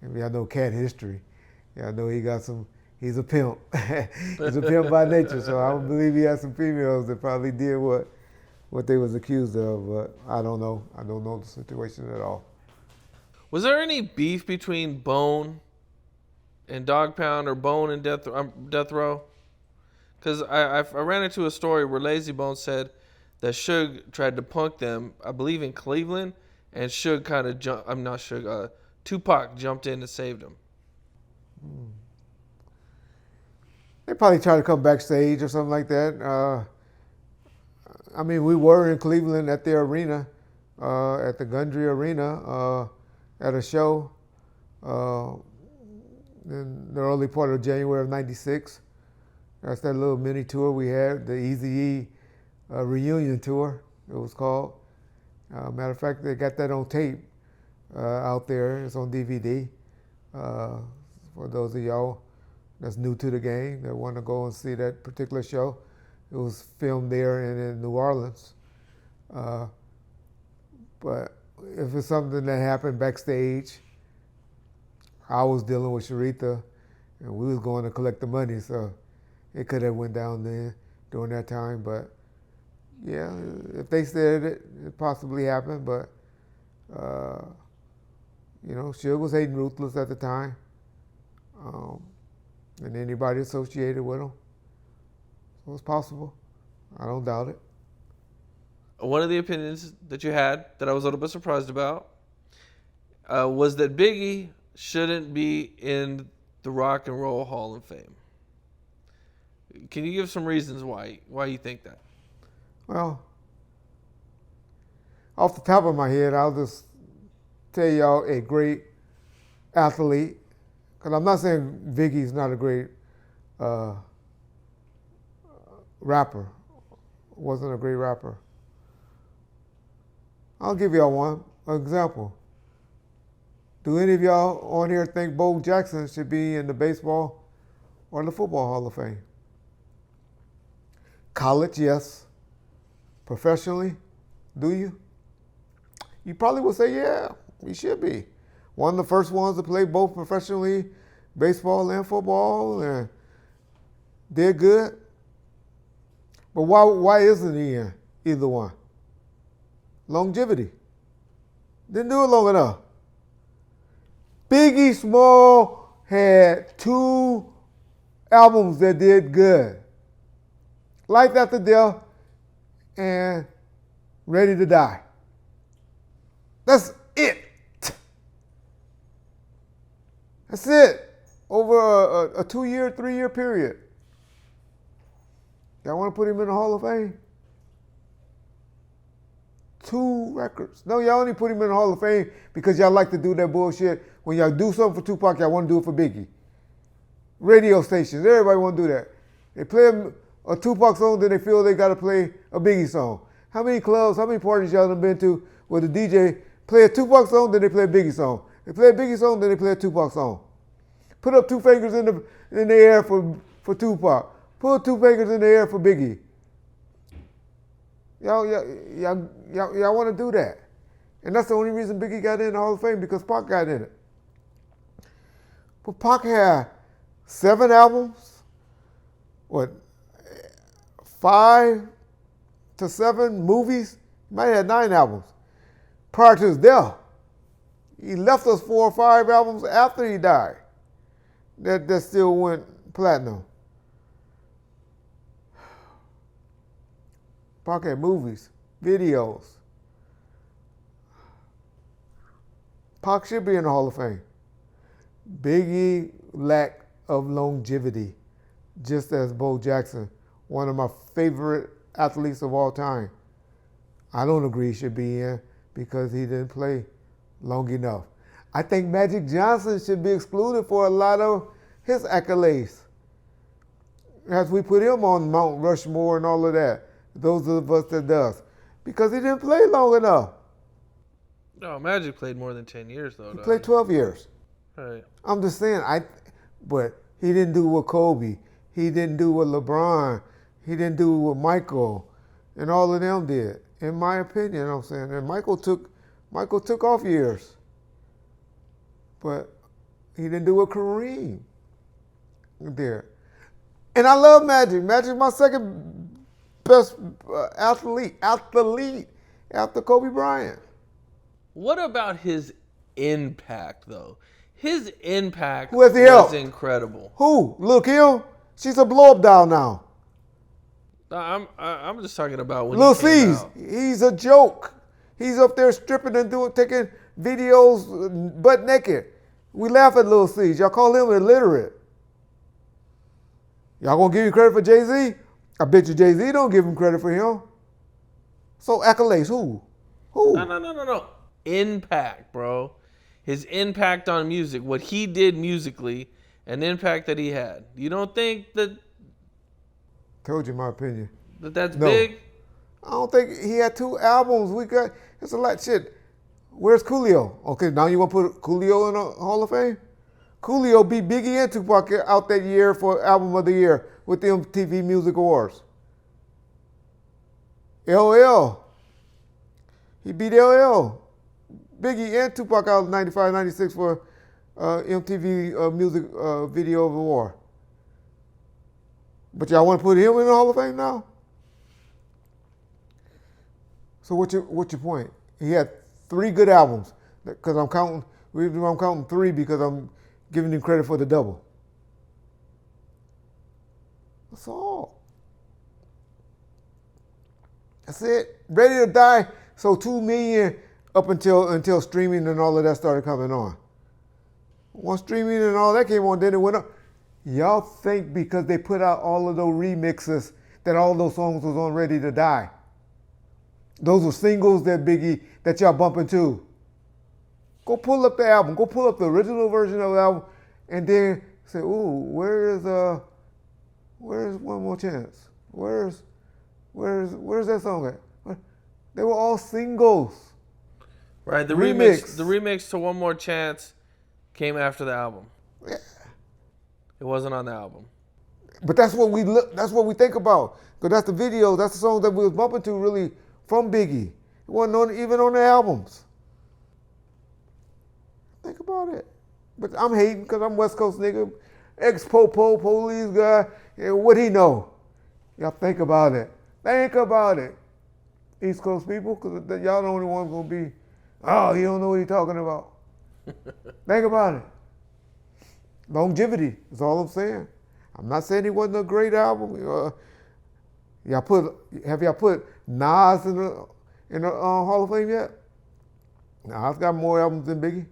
And y'all know Katt history. Y'all know he's a pimp. He's a pimp by nature, so I would believe he had some females that probably did what they was accused of, but I don't know. I don't know the situation at all. Was there any beef between Bone and Dog Pound or Bone and Death Row? Because I ran into a story where Lazy Bone said that Suge tried to punk them, I believe in Cleveland, and Suge kind of jumped. I'm not Suge. Tupac jumped in and saved him. They probably tried to come backstage or something like that. We were in Cleveland at the arena, at the Gundry Arena, at a show in the early part of January of '96. That's that little mini tour we had, the Eazy-E reunion tour, it was called. Matter of fact, they got that on tape out there. It's on DVD. For those of y'all that's new to the game that want to go and see that particular show, it was filmed there in New Orleans. But if it's something that happened backstage, I was dealing with Sharitha, and we was going to collect the money, so it could have went down there during that time. But yeah, if they said it possibly happened. But Suge was hating Ruthless at the time, and anybody associated with him. So it's possible. I don't doubt it. One of the opinions that you had that I was a little bit surprised about was that Biggie shouldn't be in the Rock and Roll Hall of Fame. Can you give some reasons why you think that? Well, off the top of my head, I'll just tell y'all a great athlete, because I'm not saying Biggie's not a great rapper. Wasn't a great rapper. I'll give y'all an example. Do any of y'all on here think Bo Jackson should be in the baseball or the football Hall of Fame? College, yes. Professionally, do you? You probably would say, yeah, he should be. One of the first ones to play both professionally, baseball and football, and did good. But why isn't he in either one? Longevity. Didn't do it long enough. Biggie Small had 2 albums that did good. Life After Death and Ready to Die. That's it. That's it. Over a 2-year, 3-year period. Y'all want to put him in the Hall of Fame? 2 records. No, y'all only put him in the Hall of Fame because y'all like to do that bullshit. When y'all do something for Tupac, y'all want to do it for Biggie. Radio stations, everybody want to do that. They play a Tupac song, then they feel they got to play a Biggie song. How many clubs, how many parties y'all have been to where the DJ play a Tupac song, then they play a Biggie song. They play a Biggie song, then they play a Tupac song. Put up 2 fingers in the air for Tupac. Put 2 fingers in the air for Biggie. Y'all want to do that. And that's the only reason Biggie got in the Hall of Fame, because Pac got in it. But Pac had 7 albums, 5 to 7 movies. He might have had 9 albums prior to his death. He left us 4 or 5 albums after he died that still went platinum. Pac had movies, videos. Pac should be in the Hall of Fame. Biggie lack of longevity, just as Bo Jackson, one of my favorite athletes of all time. I don't agree he should be in because he didn't play long enough. I think Magic Johnson should be excluded for a lot of his accolades. As we put him on Mount Rushmore and all of that, those of us that does, because he didn't play long enough. No, Magic played more than 10 years though. He played 12 years. Right. I'm just saying, but he didn't do what Kobe. He didn't do what LeBron. He didn't do what Michael and all of them did. In my opinion, I'm saying. And Michael took off years. But he didn't do what Kareem did. And I love Magic. Magic's my second best athlete after Kobe Bryant. What about his impact though? His impact Who has the was help? incredible. Who? Lil' Kim? She's a blow-up doll now. I'm just talking about when Lil he came C's, out. he's a joke. He's up there stripping and taking videos butt naked. We laugh at Lil C's. Y'all call him illiterate. Y'all gonna give him credit for Jay-Z? I bet you Jay-Z don't give him credit for him. So accolades, who? No. Impact, bro. His impact on music, what he did musically, and the impact that he had. You don't think that Told you my opinion. that's No. big? I don't think he had 2 albums. It's a lot of shit. Where's Coolio? Okay, now you want to put Coolio in the Hall of Fame? Coolio beat Biggie and Tupac out that year for Album of the Year with the MTV Music Awards. LL. He beat LL. Biggie and Tupac out in 95, 96 for MTV Music Video Award. But y'all want to put him in the Hall of Fame now? So what's your point? He had 3 good albums. Because I'm counting 3 because I'm giving him credit for the double. That's all. That's it. Ready to Die. So 2 million up until streaming and all of that started coming on. Once streaming and all that came on, then it went up. Y'all think because they put out all of those remixes that all those songs was on Ready to Die. Those were singles that y'all bumping to. Go pull up the album. Go pull up the original version of the album and then say, ooh, where's One More Chance? Where's that song at? They were all singles. Right, the Remix. remix to One More Chance came after the album. Yeah. It wasn't on the album. But that's what we think about. Because that's the video, that's the songs that we was bumping to really from Biggie. It wasn't even on the albums. Think about it. But I'm hating because I'm West Coast nigga, ex-popo, police guy. And what he know? Y'all think about it. Think about it. East Coast people, because y'all the only ones going to be, oh, you don't know what he's talking about. Think about it. Longevity is all I'm saying. I'm not saying it wasn't a great album. Have y'all put Nas in the Hall of Fame yet? Nas got more albums than Biggie.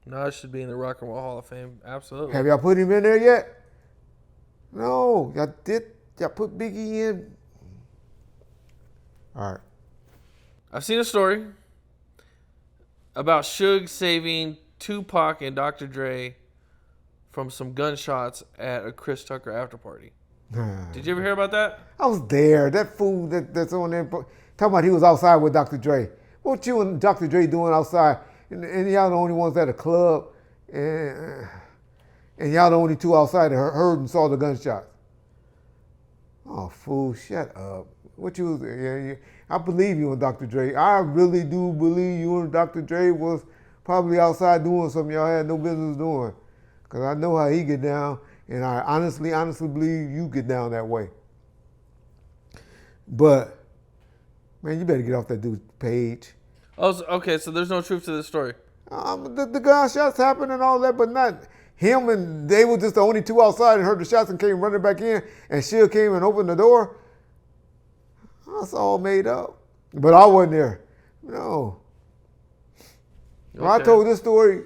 Nas should be in the Rock and Roll Hall of Fame. Absolutely. Have y'all put him in there yet? No, y'all did. Y'all put Biggie in. All right. I've seen a story about Suge saving Tupac and Dr. Dre from some gunshots at a Chris Tucker after party. Did you ever hear about that? I was there. That fool that's on there talking about he was outside with Dr. Dre. What you and Dr. Dre doing outside? And y'all the only ones at a club, and y'all the only 2 outside that heard and saw the gunshots. Oh, fool, shut up. What you was there? I believe you and Dr. Dre. I really do believe you and Dr. Dre was probably outside doing something y'all had no business doing. Because I know how he get down, and I honestly believe you get down that way. But, man, you better get off that dude's page. Oh, okay, so there's no truth to this story. The gunshots happened and all that, but not him, and they were just the only 2 outside and heard the shots and came running back in, and Suge came and opened the door. That's all made up. But I wasn't there. No. Okay. I told this story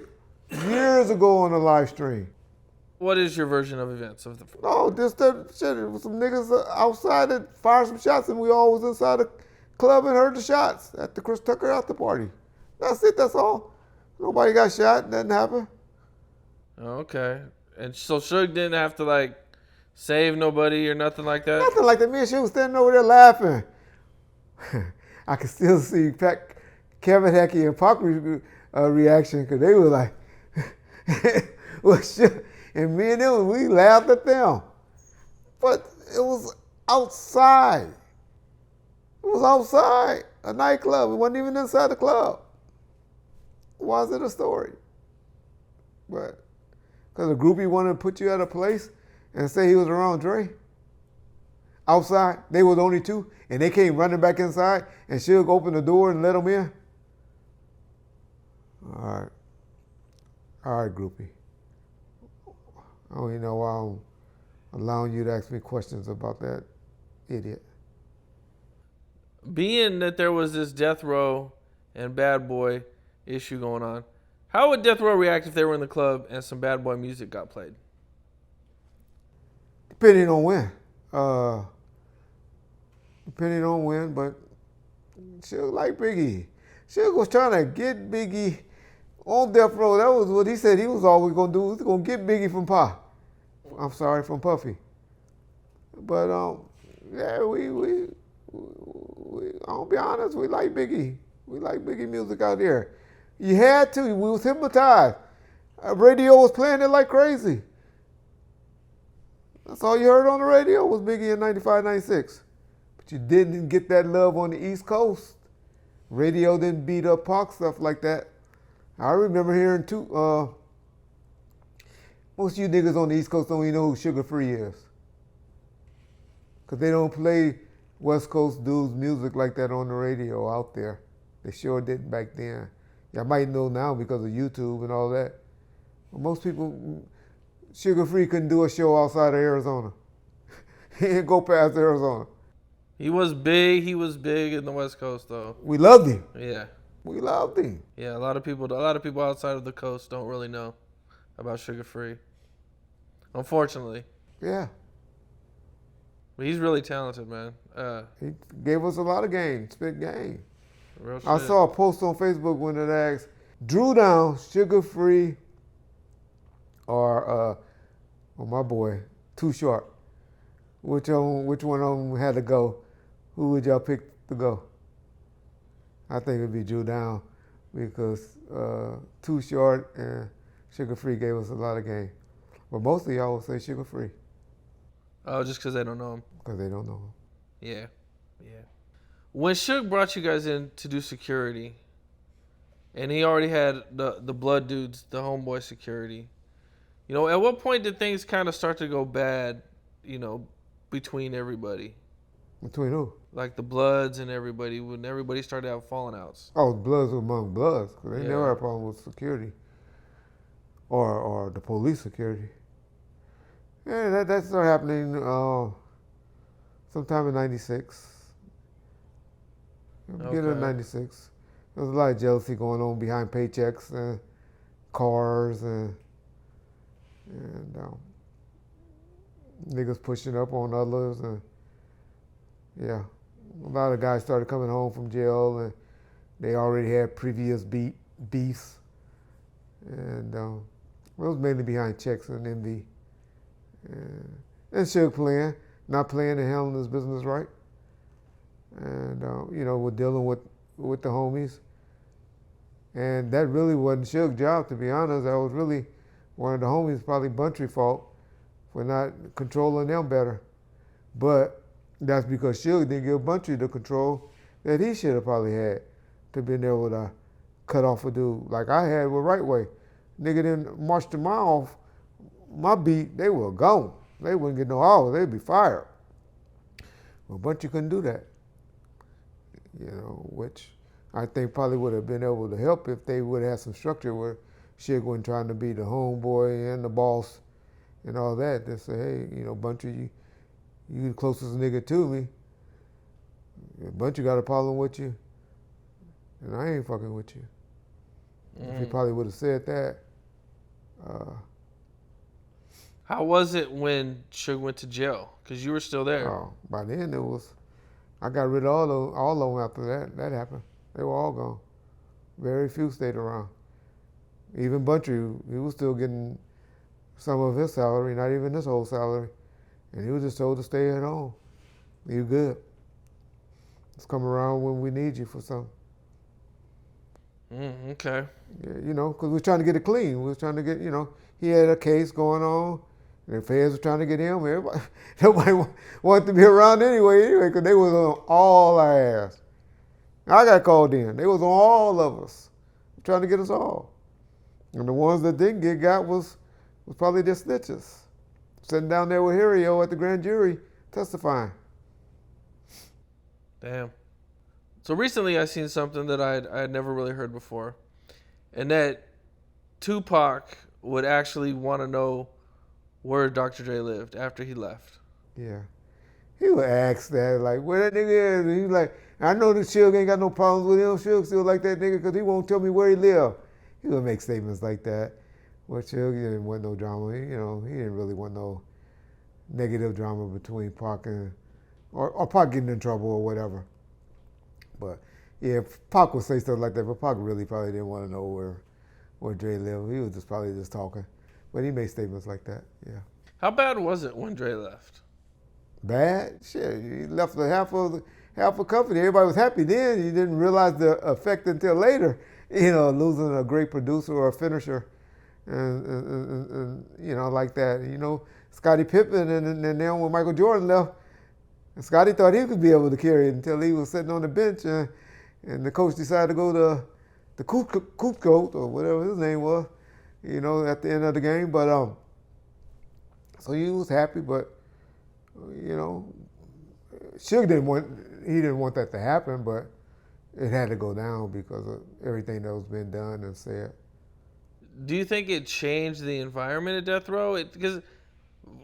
years ago on a live stream. What is your version of events? No, just that shit. It was some niggas outside that fired some shots, and we all was inside the club and heard the shots at the Chris Tucker after party. That's it. That's all. Nobody got shot. Nothing happened. Okay. And so Suge didn't have to, save nobody or nothing like that? Nothing like that. Me and she was standing over there laughing. I can still see Kevin Hackey and Pac reaction because they were like, well, shit. And me and them, we laughed at them. But it was outside. It was outside a nightclub. It wasn't even inside the club. Why is it a story? But because a groupie wanted to put you at a place and say he was around Dre. Outside, they were the only two, and they came running back inside, and Suge opened the door and let them in. All right, groupie. I don't even know why I'm allowing you to ask me questions about that idiot. Being that there was this Death Row and Bad Boy issue going on, how would Death Row react if they were in the club and some Bad Boy music got played? Depending on when. But Suge like Biggie. Suge was trying to get Biggie on Death Row. That was what he said he was always going to do. He was going to get Biggie from from Puffy. But, yeah, I'll be honest, we like Biggie. We like Biggie music out there. You had to. We was hypnotized. Radio was playing it like crazy. That's all you heard on the radio was Biggie in 95, 96. But you didn't get that love on the East Coast. Radio didn't beat up Pac stuff like that. I remember hearing most of you niggas on the East Coast don't even know who Sugar Free is. Because they don't play West Coast dudes music like that on the radio out there. They sure didn't back then. Y'all might know now because of YouTube and all that. But most people, Sugar Free couldn't do a show outside of Arizona. He didn't go past Arizona. He was big in the West Coast though. We loved him. Yeah. We loved him. Yeah, a lot of people outside of the coast don't really know about Sugar Free. Unfortunately. Yeah. But he's really talented, man. He gave us a lot of game, spit game. Real shit. I saw a post on Facebook when it asked, Drew Down, Sugar Free, or my boy, Too Short. Which one of them had to go? Who would y'all pick to go? I think it'd be Drew Down because Too Short and Sugar Free gave us a lot of game. But most of y'all will say Sugar Free. Oh, just because they don't know him. Because they don't know him. Yeah. When Suge brought you guys in to do security, and he already had the blood dudes, the homeboy security, at what point did things kind of start to go bad, between everybody? Between who? Like the Bloods and everybody, when everybody started having falling outs. Oh, Bloods among Bloods, because they never had a problem with security or the police security. Yeah, that started happening sometime in 96. Beginning of 96. There was a lot of jealousy going on behind paychecks and cars and niggas pushing up on others. And yeah, a lot of guys started coming home from jail and they already had previous beefs. And it was mainly behind checks and envy. And Suge not playing and handling his business right. And, we're dealing with the homies. And that really wasn't Suge's job, to be honest. That was really one of the homies, probably Buntry's fault for not controlling them better. But that's because Suge didn't give Buntry the control that he should have probably had to be able to cut off a dude like I had with Right Way. Nigga didn't march the mile off my beat, they were gone. They wouldn't get no hours, they'd be fired. Well, Buntry couldn't do that. Which I think probably would have been able to help if they would have had some structure where Suge wasn't trying to be the homeboy and the boss and all that. They say, hey, Buntry, you the closest nigga to me. If Buntry got a problem with you, and I ain't fucking with you. If he probably would have said that. How was it when Suge went to jail? Because you were still there. Oh, by then I got rid of all of them after that. That happened. They were all gone. Very few stayed around. Even Buntry, he was still getting some of his salary, not even his whole salary. And he was just told to stay at home. You good. Just come around when we need you for something. Okay. Yeah, because we're trying to get it clean. We were trying to get, he had a case going on. And the feds were trying to get him. Everybody, nobody wanted to be around anyway, because they was on all our ass. I got called in. They was on all of us, trying to get us all. And the ones that didn't get got was probably their snitches, sitting down there with Harrio at the grand jury testifying. Damn. So recently I seen something that I had never really heard before, and that Tupac would actually want to know where Dr. Dre lived after he left. Yeah. He would ask that, like, where that nigga is? And he's like, I know that Suge ain't got no problems with him. Suge still like that nigga because he won't tell me where he live. He would make statements like that. Well, Suge didn't want no drama. He didn't really want no negative drama between Pac and, or Pac getting in trouble or whatever. But yeah, Pac would say stuff like that, but Pac really probably didn't want to know where Dre lived. He was probably just talking. But he made statements like that, yeah. How bad was it when Dre left? Bad? Shit, he left half a company. Everybody was happy then. You didn't realize the effect until later, losing a great producer or a finisher and like that. Scottie Pippen and then when Michael Jordan left, Scottie thought he could be able to carry it until he was sitting on the bench and the coach decided to go to the Coop coach or whatever his name was, at the end of the game. But so he was happy, but Suge didn't want that to happen, but it had to go down because of everything that was being done and said. Do you think it changed the environment at Death Row? Because,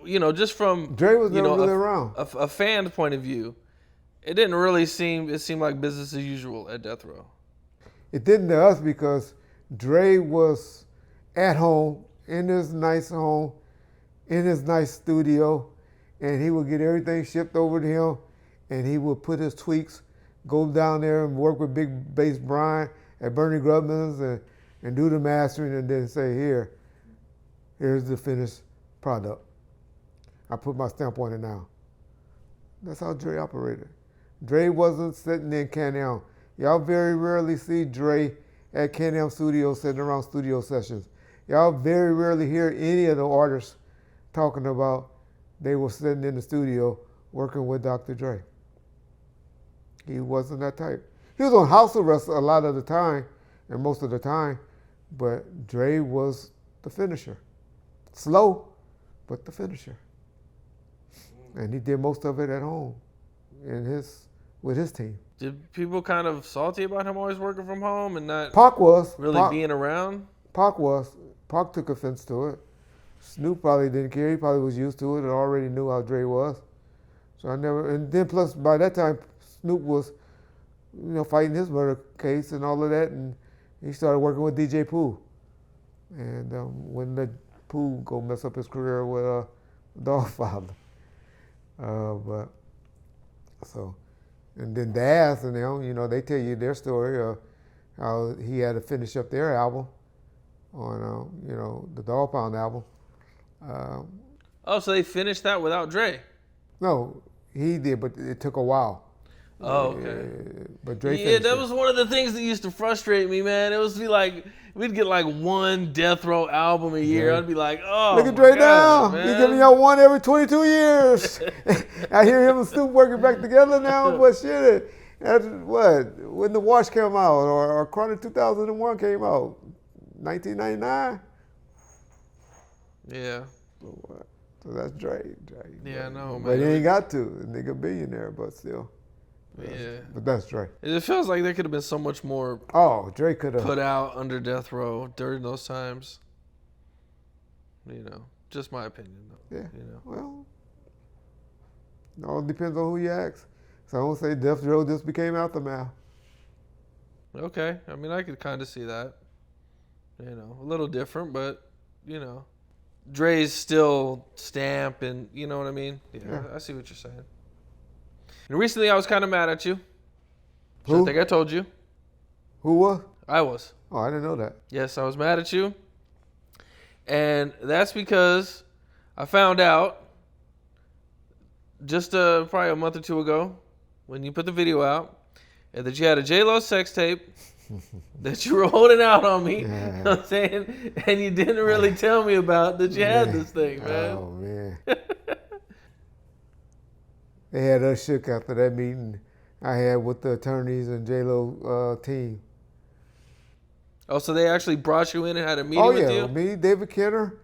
just from Dre was never really around. A fan's point of view, it didn't really seem. It seemed like business as usual at Death Row. It didn't to us because Dre was at home in his nice home, in his nice studio, and he would get everything shipped over to him, and he would put his tweaks, go down there and work with Big Bass Brian at Bernie Grubman's and do the mastering, and then say, here's the finished product. I put my stamp on it now. That's how Dre operated. Dre wasn't sitting in Can-Am. Y'all very rarely see Dre at Can-Am Studios sitting around studio sessions. Y'all very rarely hear any of the artists talking about they were sitting in the studio working with Dr. Dre. He wasn't that type. He was on house arrest a lot of the time, and most of the time, but Dre was the finisher. Slow, but the finisher. And he did most of it at home with his team. Did people kind of salty about him always working from home and not Pac was. really being around? Pac was. Pac took offense to it. Snoop probably didn't care. He probably was used to it and already knew how Dre was. So and then plus by that time, Snoop was, fighting his murder case and all of that, and he started working with DJ Pooh. And when let Pooh go mess up his career with Dogfather. And then Daz and them, they tell you their story of how he had to finish up their album on, the Dog Pound album. So they finished that without Dre? No, he did, but it took a while. Oh, okay. But Dre that was one of the things that used to frustrate me, man. It was we'd get like one Death Row album a year. I'd be like, oh, look at Dre God, now. Man. He's giving y'all one every 22 years. I hear him and Snoop working back together now, but shit, that's what? When The Wash came out or Chronic 2001 came out, 1999? Yeah. So that's Dre. Yeah, I know, man. But he ain't got to. The nigga billionaire, but still. Yeah. But that's Dre. It feels like there could have been so much more Dre could have put out under Death Row during those times. Just my opinion, though. Yeah. Well, it all depends on who you ask. Some say Death Row just became Aftermath. Okay. I mean, I could kind of see that. A little different, but, Dre's still stamp and, you know what I mean? Yeah. I see what you're saying. And recently I was kind of mad at you. Who? I think I told you. Who was? I was. Oh, I didn't know that. Yes, I was mad at you. And that's because I found out just probably a month or two ago when you put the video out that you had a J.Lo sex tape that you were holding out on me. You know Yeah. what I'm saying? And you didn't really tell me about that you had this thing, man. Oh man. They had us shook after that meeting I had with the attorneys and J.Lo team. Oh, so they actually brought you in and had a Oh meeting with yeah, you? me, David Kenner,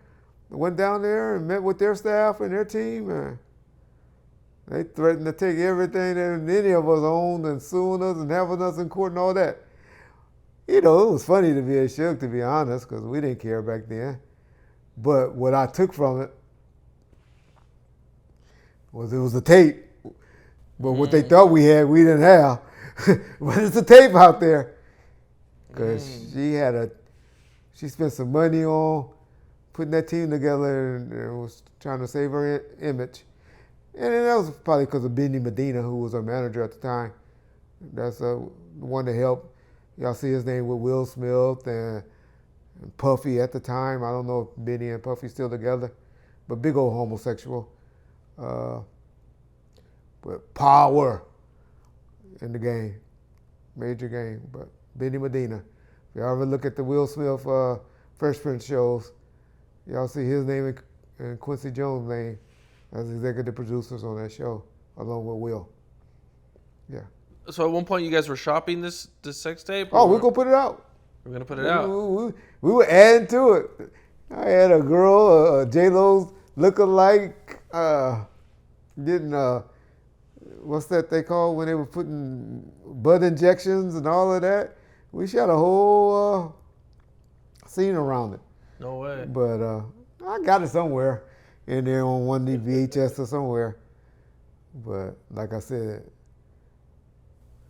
went down there and met with their staff and their team. And they threatened to take everything that any of us owned and suing us and having us in court and all that. You know, it was funny to be a shook, to be honest, because we didn't care back then. But what I took from it was a tape. But what they thought we had, we didn't have. But it's a tape out there. Because she spent some money on putting that team together and was trying to save her image. And that was probably because of Benny Medina, who was her manager at the time. That's the one that helped. Y'all see his name with Will Smith and Puffy at the time. I don't know if Benny and Puffy still together, but big old homosexual. But power in the game, major game. But Benny Medina. If y'all ever look at the Will Smith Fresh Prince shows, y'all see his name and Quincy Jones' name as executive producers on that show, along with Will. Yeah. So at one point you guys were shopping this sex tape? Oh, we're going to put it out. We're going to put it out. We were adding to it. I had a girl, J.Lo's look-alike, getting, what's that they call when they were putting butt injections and all of that? We shot a whole scene around it. No way. But I got it somewhere in there on one of the VHS or somewhere. But like I said,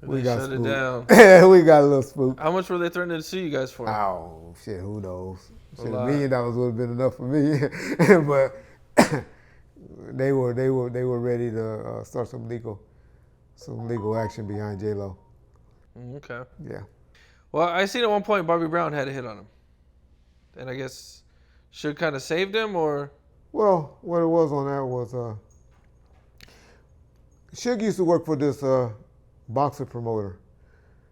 we got shut it spooked. down. We got a little spooked. How much were they threatening to sue you guys for? Oh, shit, who knows? A Shit, lot. $1 million would have been enough for me. But they were ready to start some legal action behind J.Lo. Okay. Yeah. Well, I seen at one point Bobby Brown had a hit on him. And I guess Suge kind of saved him, or? Well, what it was on that was Suge used to work for this boxer promoter.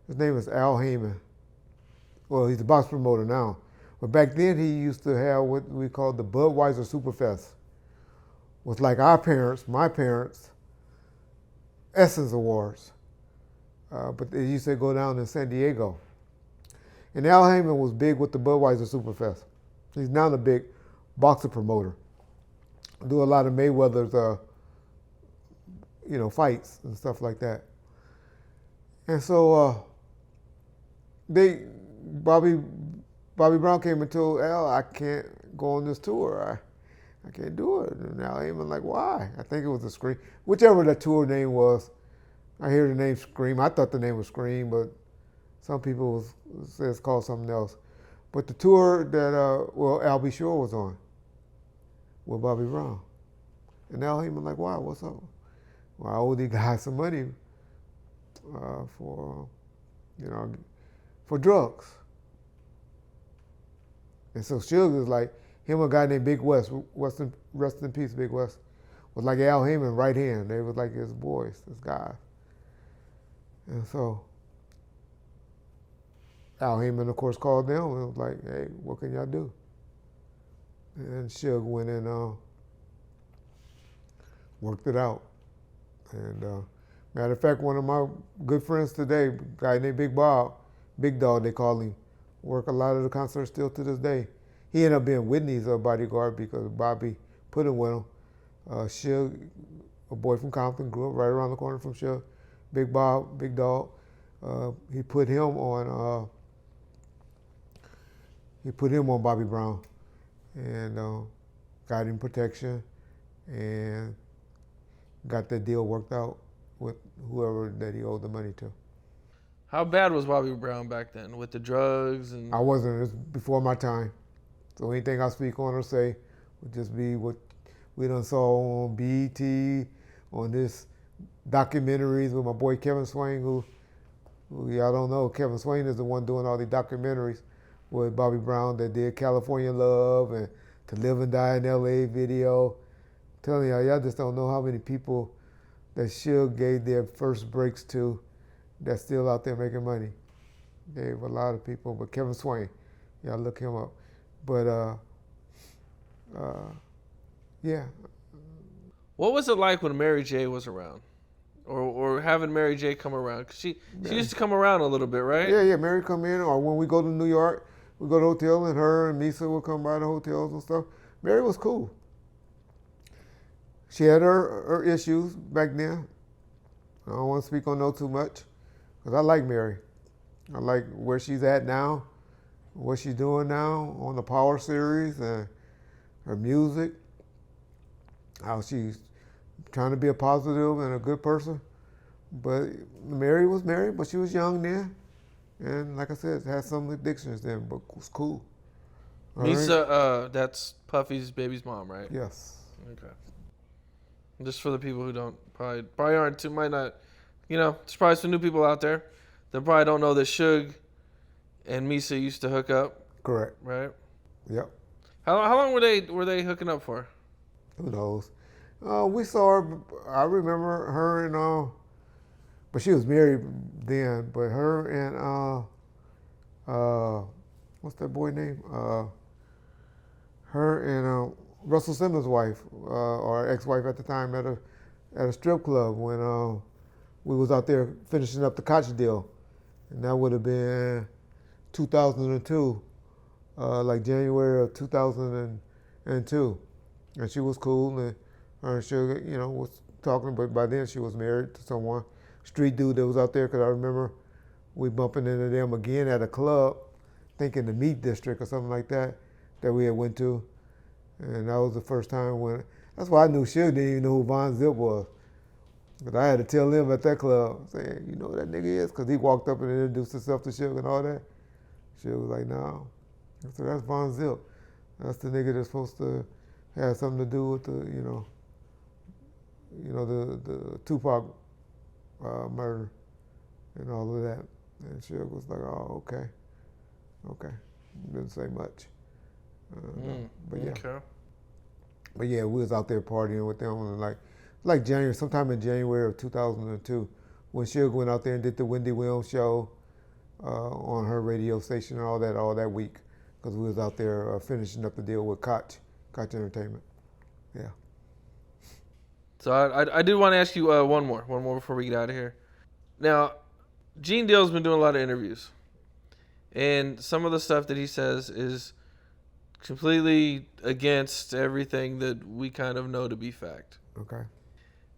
His name is Al Heyman. Well, he's a box promoter now. But back then he used to have what we called the Budweiser Superfest. It was like our parents, my parents, Essence Awards. But they used to go down in San Diego. And Al Heyman was big with the Budweiser Superfest. He's now the big boxer promoter. Do a lot of Mayweather's, fights and stuff like that. And so Bobby Brown came and told Al, I can't go on this tour. I can't do it. And Al Heyman like, why? I think it was the Scream. Whichever the tour name was. I hear the name Scream. I thought the name was Scream, but some people say it's called something else. But the tour that, Al B. Shore was on with Bobby Brown. And Al Heyman like, why? What's up? Well, I owe these guys some money for drugs. And so Suge was like, him and a guy named Big West, rest in peace, Big West, was like Al Heyman right hand. They was like his boys, his guys. And so Al Heyman, of course, called them and was like, hey, what can y'all do? And Suge went and worked it out. And matter of fact, one of my good friends today, a guy named Big Bob, Big Dog they call him, work a lot of the concerts still to this day. He ended up being Whitney's bodyguard because Bobby put him with him. Suge, a boy from Compton, grew up right around the corner from Suge. Big Bob, Big Dog, he put him on Bobby Brown and got him protection and got that deal worked out with whoever that he owed the money to. How bad was Bobby Brown back then with the drugs and? I wasn't. It was before my time. So anything I speak on or say would just be what we done saw on BET, on this documentaries with my boy Kevin Swain, who y'all don't know. Kevin Swain is the one doing all the documentaries with Bobby Brown that did California Love and To Live and Die in LA video. I'm telling y'all just don't know how many people that Suge gave their first breaks to that's still out there making money. Gave a lot of people, but Kevin Swain, yeah, look him up. But yeah, What was it like when Mary J was around, or having Mary J come around? Cause she used to come around a little bit, right? yeah. Mary come in, or when we go to New York, we go to the hotel, and her and Misa would come by the hotels and stuff. Mary was cool. She had her issues back then. I don't want to speak on no too much, because I like Mary. I like where she's at now, what she's doing now on the Power series, and her music, how she's trying to be a positive and a good person. But Mary was married, but she was young then. And like I said, had some addictions then, but was cool. All right? Misa, that's Puffy's baby's mom, right? Yes. Okay. Just for the people who don't probably aren't too might not, there's probably some new people out there that probably don't know that Suge and Misa used to hook up, Correct. right? Yep. How long were they hooking up for? Who knows? We saw her. I remember her and but she was married then. But her and what's that boy name? Her and Russell Simmons' wife, or ex-wife at the time, at a strip club when we was out there finishing up the Koch deal, and that would have been 2002, like January of 2002, and she was cool, and her and Suge, was talking, but by then she was married to someone, street dude that was out there, because I remember we bumping into them again at a club, thinking the Meat District or something like that we had went to. And that was the first time that's why I knew Suge didn't even know who Von Zip was. But I had to tell him at that club, saying, you know who that nigga is? Because he walked up and introduced himself to Suge and all that. Suge was like, no. I said, that's Von Zip. That's the nigga that's supposed to have something to do with the Tupac murder and all of that. And Suge was like, oh, okay. Didn't say much. But yeah. Okay. But yeah, we was out there partying with them, and like January, sometime in January of 2002, when Suge went out there and did the Wendy Williams show on her radio station and all that week, because we was out there finishing up the deal with Koch Entertainment. Yeah. So I did want to ask you one more before we get out of here. Now, Gene Deal's been doing a lot of interviews, and some of the stuff that he says is completely against everything that we kind of know to be fact. Okay.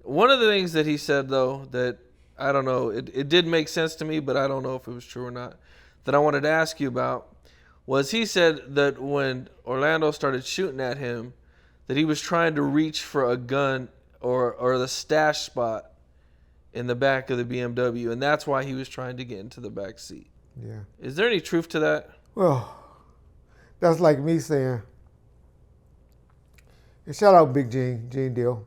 One of the things that he said, though, that I don't know, it did make sense to me, but I don't know if it was true or not, that I wanted to ask you about, was he said that when Orlando started shooting at him, that he was trying to reach for a gun or the stash spot in the back of the BMW, and that's why he was trying to get into the back seat. Yeah. Is there any truth to that? Well, that's like me saying, and shout out Big Gene Deal.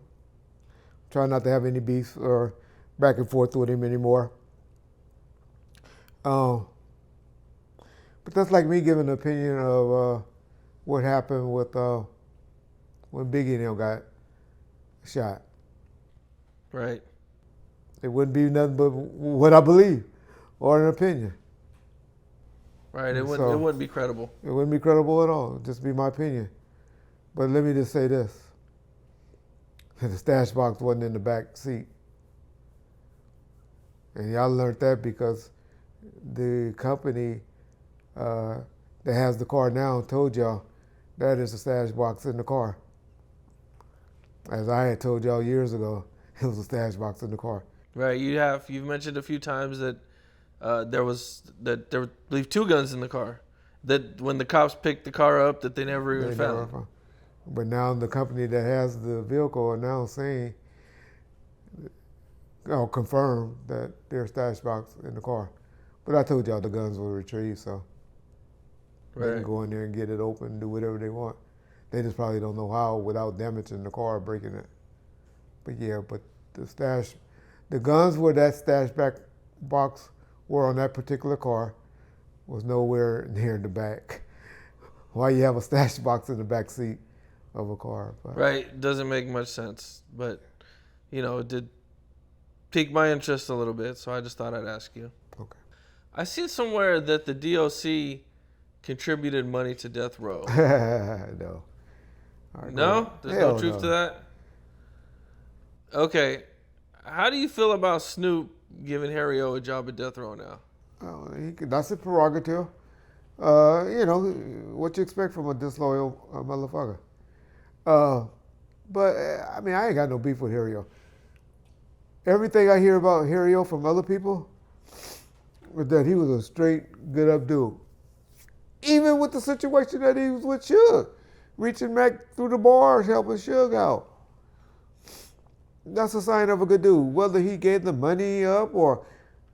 Try not to have any beef or back and forth with him anymore. But that's like me giving an opinion of what happened with when Biggie and him got shot. Right. It wouldn't be nothing but what I believe or an opinion. Right, it wouldn't be credible. It wouldn't be credible at all. It'd just be my opinion. But let me just say this. The stash box wasn't in the back seat. And y'all learned that because the company that has the car now told y'all that is the stash box in the car. As I had told y'all years ago, it was a stash box in the car. Right, you've mentioned a few times that there were, I believe, 2 guns in the car. That when the cops picked the car up, that they never even found. But now the company that has the vehicle are now saying, confirmed that there's stash box in the car. But I told y'all the guns were retrieved, so they can go in there and get it open and do whatever they want. They just probably don't know how without damaging the car or breaking it. But yeah, the guns where that stash box were on that particular car was nowhere near the back. Why you have a stash box in the back seat of a car? But. Right, doesn't make much sense. But, it did pique my interest a little bit, so I just thought I'd ask you. Okay. I seen somewhere that the DOC contributed money to death row. No. All right, go ahead. No? There's no Hell truth to no. that? Okay. How do you feel about Snoop giving Harry O a job at death row now? That's a prerogative. What you expect from a disloyal motherfucker. But I mean, I ain't got no beef with Harry. Everything I hear about Harry from other people was that he was a straight, good up dude. Even with the situation that he was with Suge, reaching back through the bars, helping Suge out. That's a sign of a good dude. Whether he gave the money up or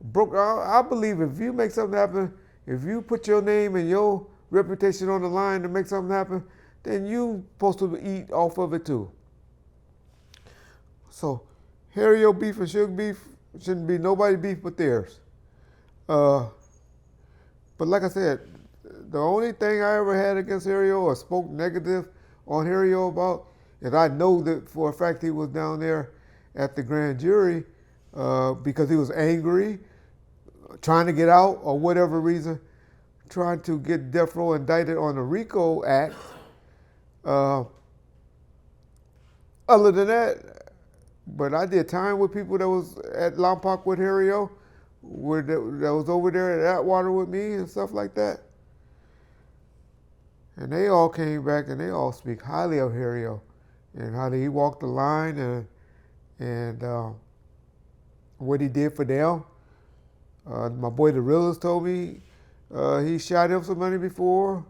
broke, I believe if you make something happen, if you put your name and your reputation on the line to make something happen, then you supposed to eat off of it too. So, Harry O beef and Suge beef shouldn't be nobody beef but theirs. But like I said, the only thing I ever had against Harry O or spoke negative on Harry O about is I know that for a fact he was down there at the grand jury because he was angry, trying to get out or whatever reason, trying to get death row indicted on the RICO Act. Other than that, but I did time with people that was at Lompoc with Harry O, that was over there at Atwater with me and stuff like that. And they all came back and they all speak highly of Harry O and how he walked the line and what he did for them. My boy the Realist told me he shot him some money before.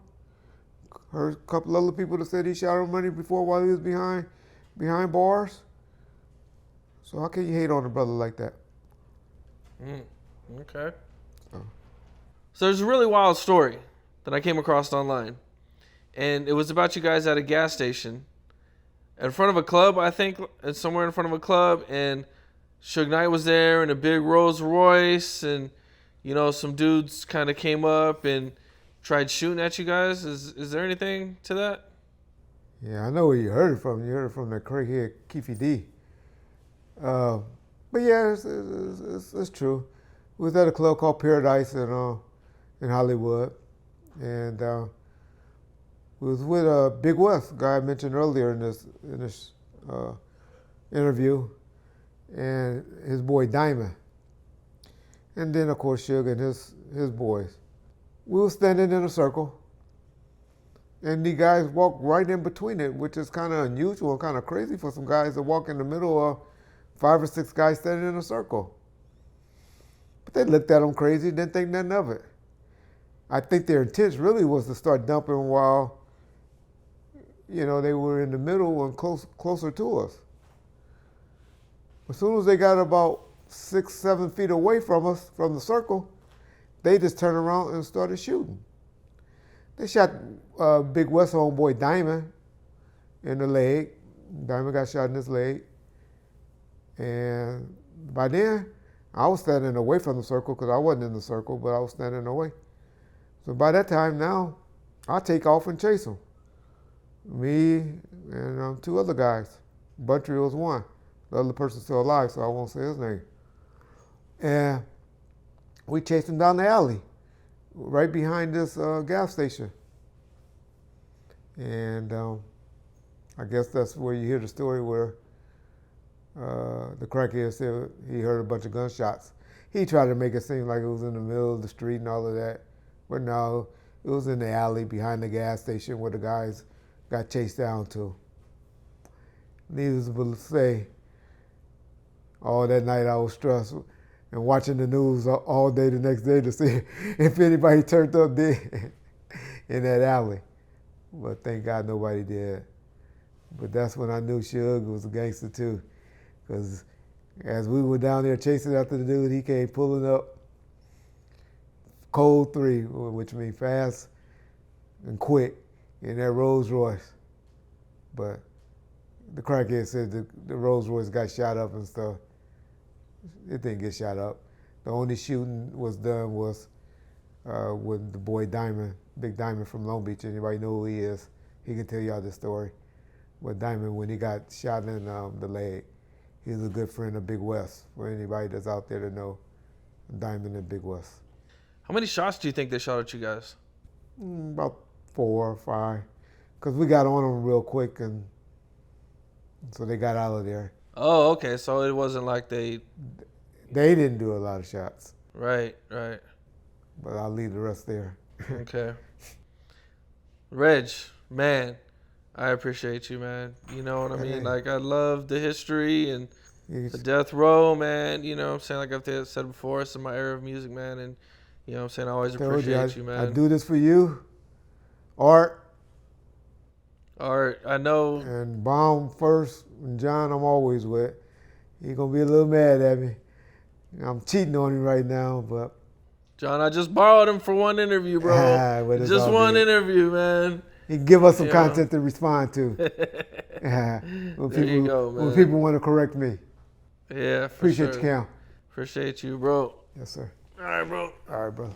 Heard a couple other people that said he shot him money before while he was behind bars. So how can you hate on a brother like that? Okay. So there's a really wild story that I came across online. And it was about you guys at a gas station in front of a club, I think, somewhere in front of a club. And Suge Knight was there in a big Rolls Royce. And, some dudes kind of came up and tried shooting at you guys. Is there anything to that? Yeah, I know where you heard it from. You heard it from that crackhead Keefe D. But yeah, it's true. We was at a club called Paradise in Hollywood. And we was with Big West, guy I mentioned earlier in this interview, and his boy Diamond. And then, of course, Suge and his boys. We were standing in a circle, and the guys walked right in between it, which is kind of unusual and kind of crazy for some guys to walk in the middle of 5 or 6 guys standing in a circle. But they looked at them crazy, didn't think nothing of it. I think their intent really was to start dumping while, they were in the middle and closer to us. As soon as they got about 6, 7 feet away from us, from the circle, they just turned around and started shooting. They shot Big West homeboy Diamond in the leg. Diamond got shot in his leg. And by then, I was standing away from the circle because I wasn't in the circle, but I was standing away. So by that time now, I take off and chase them. Me and 2 other guys. Buntry was one. The other person's still alive, so I won't say his name. And we chased him down the alley, right behind this gas station. And I guess that's where you hear the story where the crackhead said he heard a bunch of gunshots. He tried to make it seem like it was in the middle of the street and all of that. But no, it was in the alley behind the gas station where the guys got chased down to. Needless to say, all that night I was stressed and watching the news all day the next day to see if anybody turned up dead in that alley. But thank God nobody did. But that's when I knew Suge was a gangster too. Because as we were down there chasing after the dude, he came pulling up Code 3, which means fast and quick, in that Rolls Royce. But the crackhead said the Rolls Royce got shot up and stuff. It didn't get shot up. The only shooting was done was with the boy Diamond, Big Diamond from Long Beach. Anybody know who he is? He can tell y'all the story. But Diamond, when he got shot in the leg, he was a good friend of Big West. For anybody that's out there to know, Diamond and Big West. How many shots do you think they shot at you guys? About 4 or 5, because we got on them real quick, and so they got out of there. Oh, okay. So it wasn't like they. They didn't do a lot of shots, Right. but I'll leave the rest there. Okay. Reg, man, I appreciate you, man. You know what I mean? Hey. Like, I love the history and You- the death row, man. You know what I'm saying? Like I've said before, it's in my era of music, man. And, you know what I'm saying? I always told you, appreciate you, I man. do this for you, Art, Art, I know. and Baum first, and John I'm always with. He's going to be a little mad at me. I'm cheating on him right now, but John, I just borrowed him for one interview, bro. But it's Just all one good. interview, man. he can give us some Yeah. content to respond to. There you go, man. When people want to correct me. Yeah, for Appreciate sure. you, Cam. Appreciate you, bro. Yes, sir. All right, bro. All right, brother.